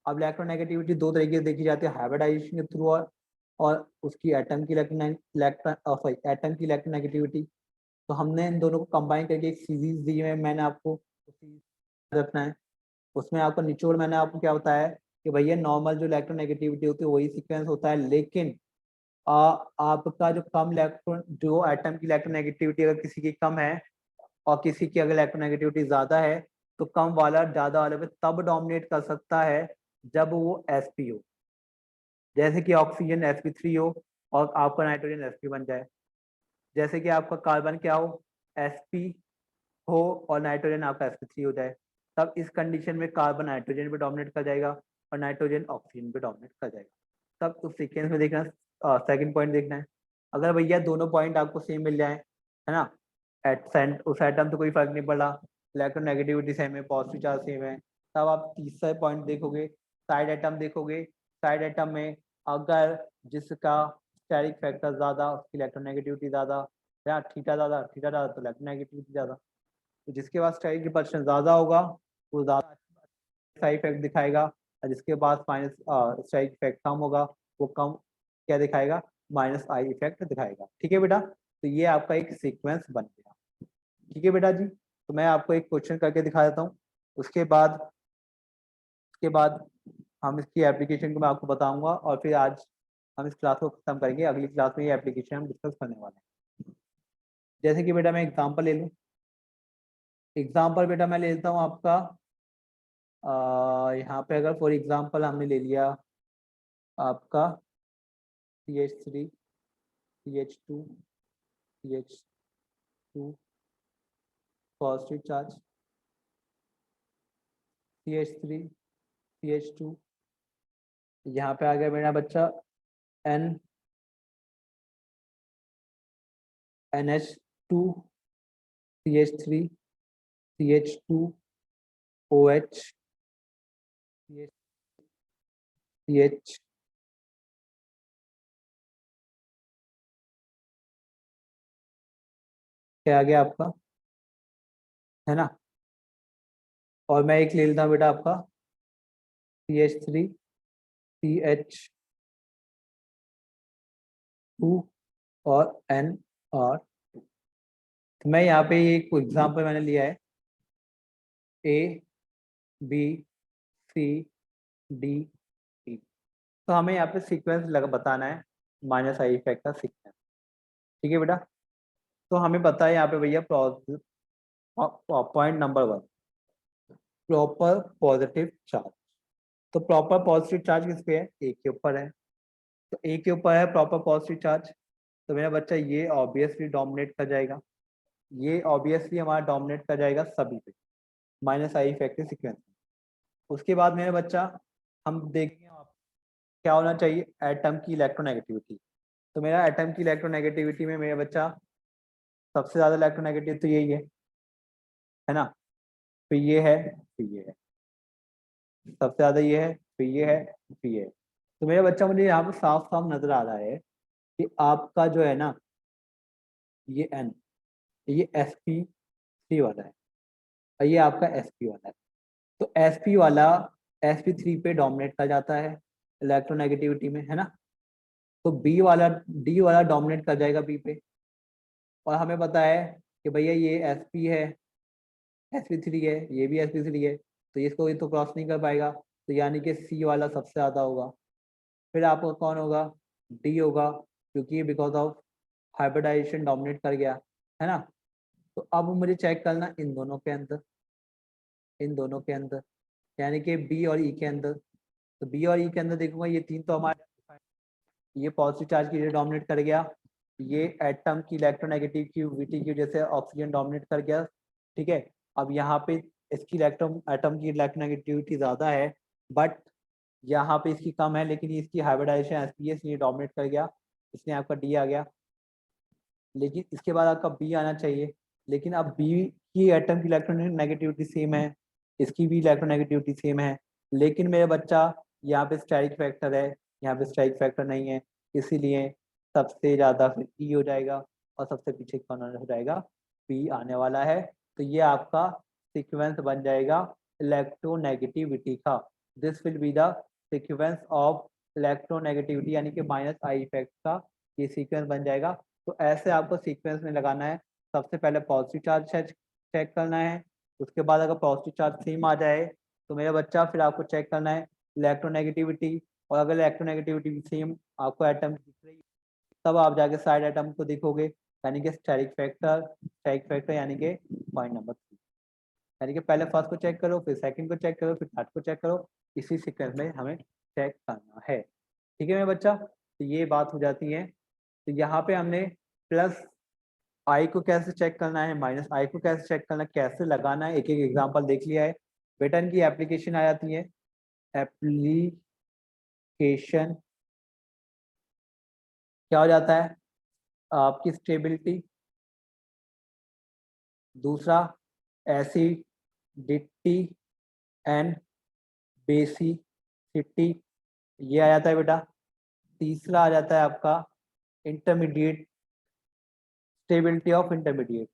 A: अब इलेक्ट्रोनेगेटिविटी दो तरीके से देखी जाती है, हाइब्रिडाइजेशन के थ्रू और उसकी एटम की एटम की इलेक्ट्रोनेगेटिविटी। तो हमने इन दोनों को कंबाइन करके एक सीरीज दी है, मैंने आपको रखना है, उसमें आपको निचोड़ मैंने आपको क्या बताया है कि भैया नॉर्मल जो इलेक्ट्रोनेगेटिविटी होती है वही सीक्वेंस होता है, लेकिन आपका जो कम इलेक्ट्रॉन, जो एटम की इलेक्ट्रोनेगेटिविटी अगर किसी की कम है और किसी की अगर इलेक्ट्रोनेगेटिविटी ज्यादा है, तो कम वाला ज्यादा वाले पे तब डोमिनेट कर सकता है जब वो sp हो। जैसे कि ऑक्सीजन sp3 हो और आपका नाइट्रोजन sp बन जाए। जैसे कि आपका कार्बन क्या हो, sp हो और नाइट्रोजन आपका sp3 हो जाए। तब इस कंडीशन में कार्बन नाइट्रोजन पे डोमिनेट कर जाएगा और नाइट्रोजन ऑक्सीजन पे डोमिनेट कर जाएगा। तब उस सीक्वेंस में देखना, सेकंड पॉइंट देखना है। अगर भैया दोनों पॉइंट आपको सेम मिल जाए, है ना, एट सेंट उस एटम तो कोई फर्क नहीं पड़ा, इलेक्ट्रोनेगेटिविटी सेम है, पॉजिटिव चार्ज सेम है, तब आप तीसरा पॉइंट देखोगे, साइड एटम देखोगे। साइड एटम में अगर जिसका स्टेरिक फैक्टर ज्यादा, उसकी इलेक्ट्रोनेगेटिविटी ज्यादा, या थीटा ज्यादा तो इलेक्ट्रोनेगेटिविटी ज्यादा। तो जिसके पास स्टेरिक रिपल्शन ज्यादा होगा वो ज्यादा साइड इफेक्ट दिखाएगा, और जिसके पास माइनस स्टेरिक इफेक्ट कम होगा वो कम क्या दिखाएगा, माइनस आई इफेक्ट दिखाएगा। ठीक है बेटा, तो ये आपका एक सीक्वेंस बन गया। ठीक है बेटा जी, तो मैं आपको एक क्वेश्चन करके दिखा देता हूँ, उसके बाद हम इसकी एप्लीकेशन को मैं आपको बताऊंगा, और फिर आज हम इस क्लास को खत्म करेंगे। अगली क्लास में ये एप्लीकेशन हम डिस्कस करने वाले हैं। जैसे कि बेटा मैं एग्जांपल ले लूँ, एग्जांपल बेटा मैं ले लेता हूँ आपका, यहाँ पे अगर फॉर एग्जांपल हमने ले लिया आपका CH3 CH2 CH2 positive charge, CH3 CH2, यहाँ पे आ गया मेरा बच्चा N NH2 CH3 CH2 OH CH क्या आ गया आपका, है ना। और मैं एक ले लेता हूँ बेटा आपका CH3 CH2 और N और तो मैं यहाँ पे एक एग्जांपल मैंने लिया है ABCDE। तो हमें यहाँ पे सीक्वेंस लगा बताना है, माइनस आई इफेक्ट का सीक्वेंस। ठीक है बेटा, तो हमें पता है यहाँ पे भैया point number 1, proper positive charge. तो प्रॉपर पॉजिटिव चार्ज किस पे है, ए के ऊपर है। तो ए के ऊपर है प्रॉपर पॉजिटिव चार्ज, तो मेरा बच्चा ये ऑब्वियसली डोमिनेट कर जाएगा, ये ऑब्वियसली हमारा डोमिनेट कर जाएगा सभी पे, माइनस आई इफेक्टिव सीक्वेंस। उसके बाद मेरा बच्चा हम देखेंगे क्या होना चाहिए, एटम की इलेक्ट्रोनेगेटिविटी। तो मेरा एटम की इलेक्ट्रोनेगेटिविटी में मेरा बच्चा सबसे ज्यादा इलेक्ट्रोनेगेटिव तो यही है ना, फिर ये है, फिर ये है, सबसे ज्यादा ये है, फिर ये है, फिर ये है। तो मेरा बच्चा मुझे यहाँ पे साफ साफ नजर आ रहा है कि आपका जो है ना ये एन, ये sp3 वाला है और ये आपका sp वाला है। तो sp वाला sp3 पे डोमिनेट कर जाता है इलेक्ट्रोनेगेटिविटी में, है ना। तो बी वाला, डी वाला डोमिनेट कर जाएगा बी पे। और हमें पता है कि भैया ये sp है, sp3 है, ये भी sp3 है, तो इसको ये तो क्रॉस नहीं कर पाएगा, तो यानी कि सी वाला सबसे ज्यादा होगा। फिर आपका कौन होगा, डी होगा, क्योंकि बिकॉज ऑफ हाइब्रिडाइजेशन डोमिनेट कर गया, है ना। तो अब मुझे चेक करना इन दोनों के अंदर, इन दोनों के अंदर, यानी कि बी और ई के अंदर। तो बी और ई के अंदर देखूंगा ये तीन तो हमारे, ये पॉजिटिव चार्ज की डोमिनेट कर गया, ये एटम की इलेक्ट्रोनेगेटिविटी की वजह से ऑक्सीजन डोमिनेट कर गया। ठीक है, अब यहाँ पे इसकी इलेक्ट्रॉन एटम की इलेक्ट्रोनेगेटिविटी ज़्यादा है, बट यहाँ पे इसकी कम है, लेकिन इसकी हाइब्रिडाइजेशन एसपीएस ये डोमिनेट कर गया, इसलिए आपका डी आ गया। लेकिन इसके बाद आपका बी आना चाहिए, लेकिन अब बी की एटम की इलेक्ट्रोनेगेटिविटी सेम है, इसकी भी इलेक्ट्रोनेगेटिविटी सेम है, लेकिन मेरा बच्चा यहाँ पे स्टेरिक फैक्टर है, यहाँ पे स्टेरिक फैक्टर नहीं है, इसीलिए सबसे ज़्यादा फिर ई हो जाएगा और सबसे पीछे कौन हो जाएगा, पी आने वाला है। तो ये आपका सीक्वेंस बन जाएगा इलेक्ट्रोनेगेटिविटी का। This will be the sequence of electronegativity, यानी कि माइनस आई इफेक्ट का ये सीक्वेंस बन जाएगा। तो ऐसे आपको सीक्वेंस में लगाना है, सबसे पहले पॉजिटिव चार्ज चेक करना है, उसके बाद अगर पॉजिटिव चार्ज सेम आ जाए तो मेरा बच्चा फिर आपको चेक करना है इलेक्ट्रोनेगेटिविटी, और अगर इलेक्ट्रोनेगेटिविटी सेम आपको एटम दिख रही तब आप जाके साइड एटम को देखोगे, यानी कि स्टेरिक फैक्टर यानी कि पॉइंट नंबर 3, यानी कि पहले फर्स्ट को चेक करो, फिर सेकंड को चेक करो, फिर थर्ड को चेक करो, इसी सीक्वेंस में हमें चेक करना है। ठीक है मेरे बच्चा, तो ये बात हो जाती है। तो यहाँ पे हमने प्लस आई को कैसे चेक करना है, माइनस आई को कैसे चेक करना है, कैसे लगाना है, एक एक एग्जाम्पल देख लिया है। बेटा इनकी एप्लीकेशन आ जाती है। एप्लीकेशन क्या हो जाता है, आपकी स्टेबिलिटी, दूसरा एसिडिटी एंड बेसिसिटी, ये आ जाता है बेटा। तीसरा आ जाता है आपका intermediate, stability of intermediate,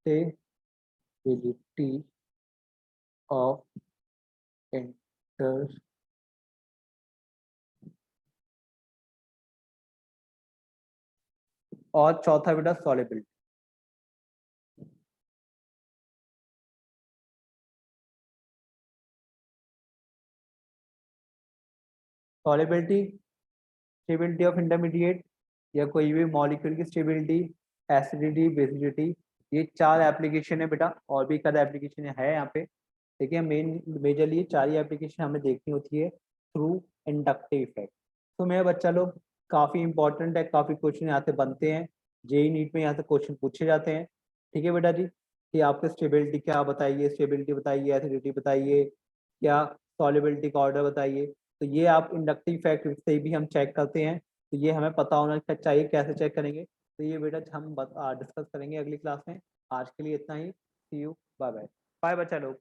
A: stability of inter, और चौथा बेटा solubility. Solubility, stability of intermediate, या कोई भी मॉलिक्यूल की स्टेबिलिटी, एसिडिटी, बेसिडिटी, ये 4 एप्लीकेशन है बेटा। और भी कद एप्लीकेशन है यहाँ पे। देखिए मेजरली ये 4 ही एप्लीकेशन हमें देखनी होती है थ्रू इंडक्टिव इफेक्ट। तो मेरे बच्चा लोग काफ़ी इंपॉर्टेंट है, काफ़ी क्वेश्चन यहाँ से बनते हैं, जेई नीट में यहाँ से क्वेश्चन पूछे जाते हैं। ठीक है बेटा जी, कि आपके स्टेबिलिटी क्या बताइए, स्टेबिलिटी बताइए, एसिडिटी बताइए, क्या सॉल्युबिलिटी का ऑर्डर बताइए। तो ये आप इंडक्टिव फैक्ट से भी हम चेक करते हैं, तो ये हमें पता होना चाहिए कैसे चेक करेंगे। तो ये बेटा हम डिस्कस करेंगे अगली क्लास में। आज के लिए इतना ही। सी यू, बाय बाय। बाय बच्चा लोग।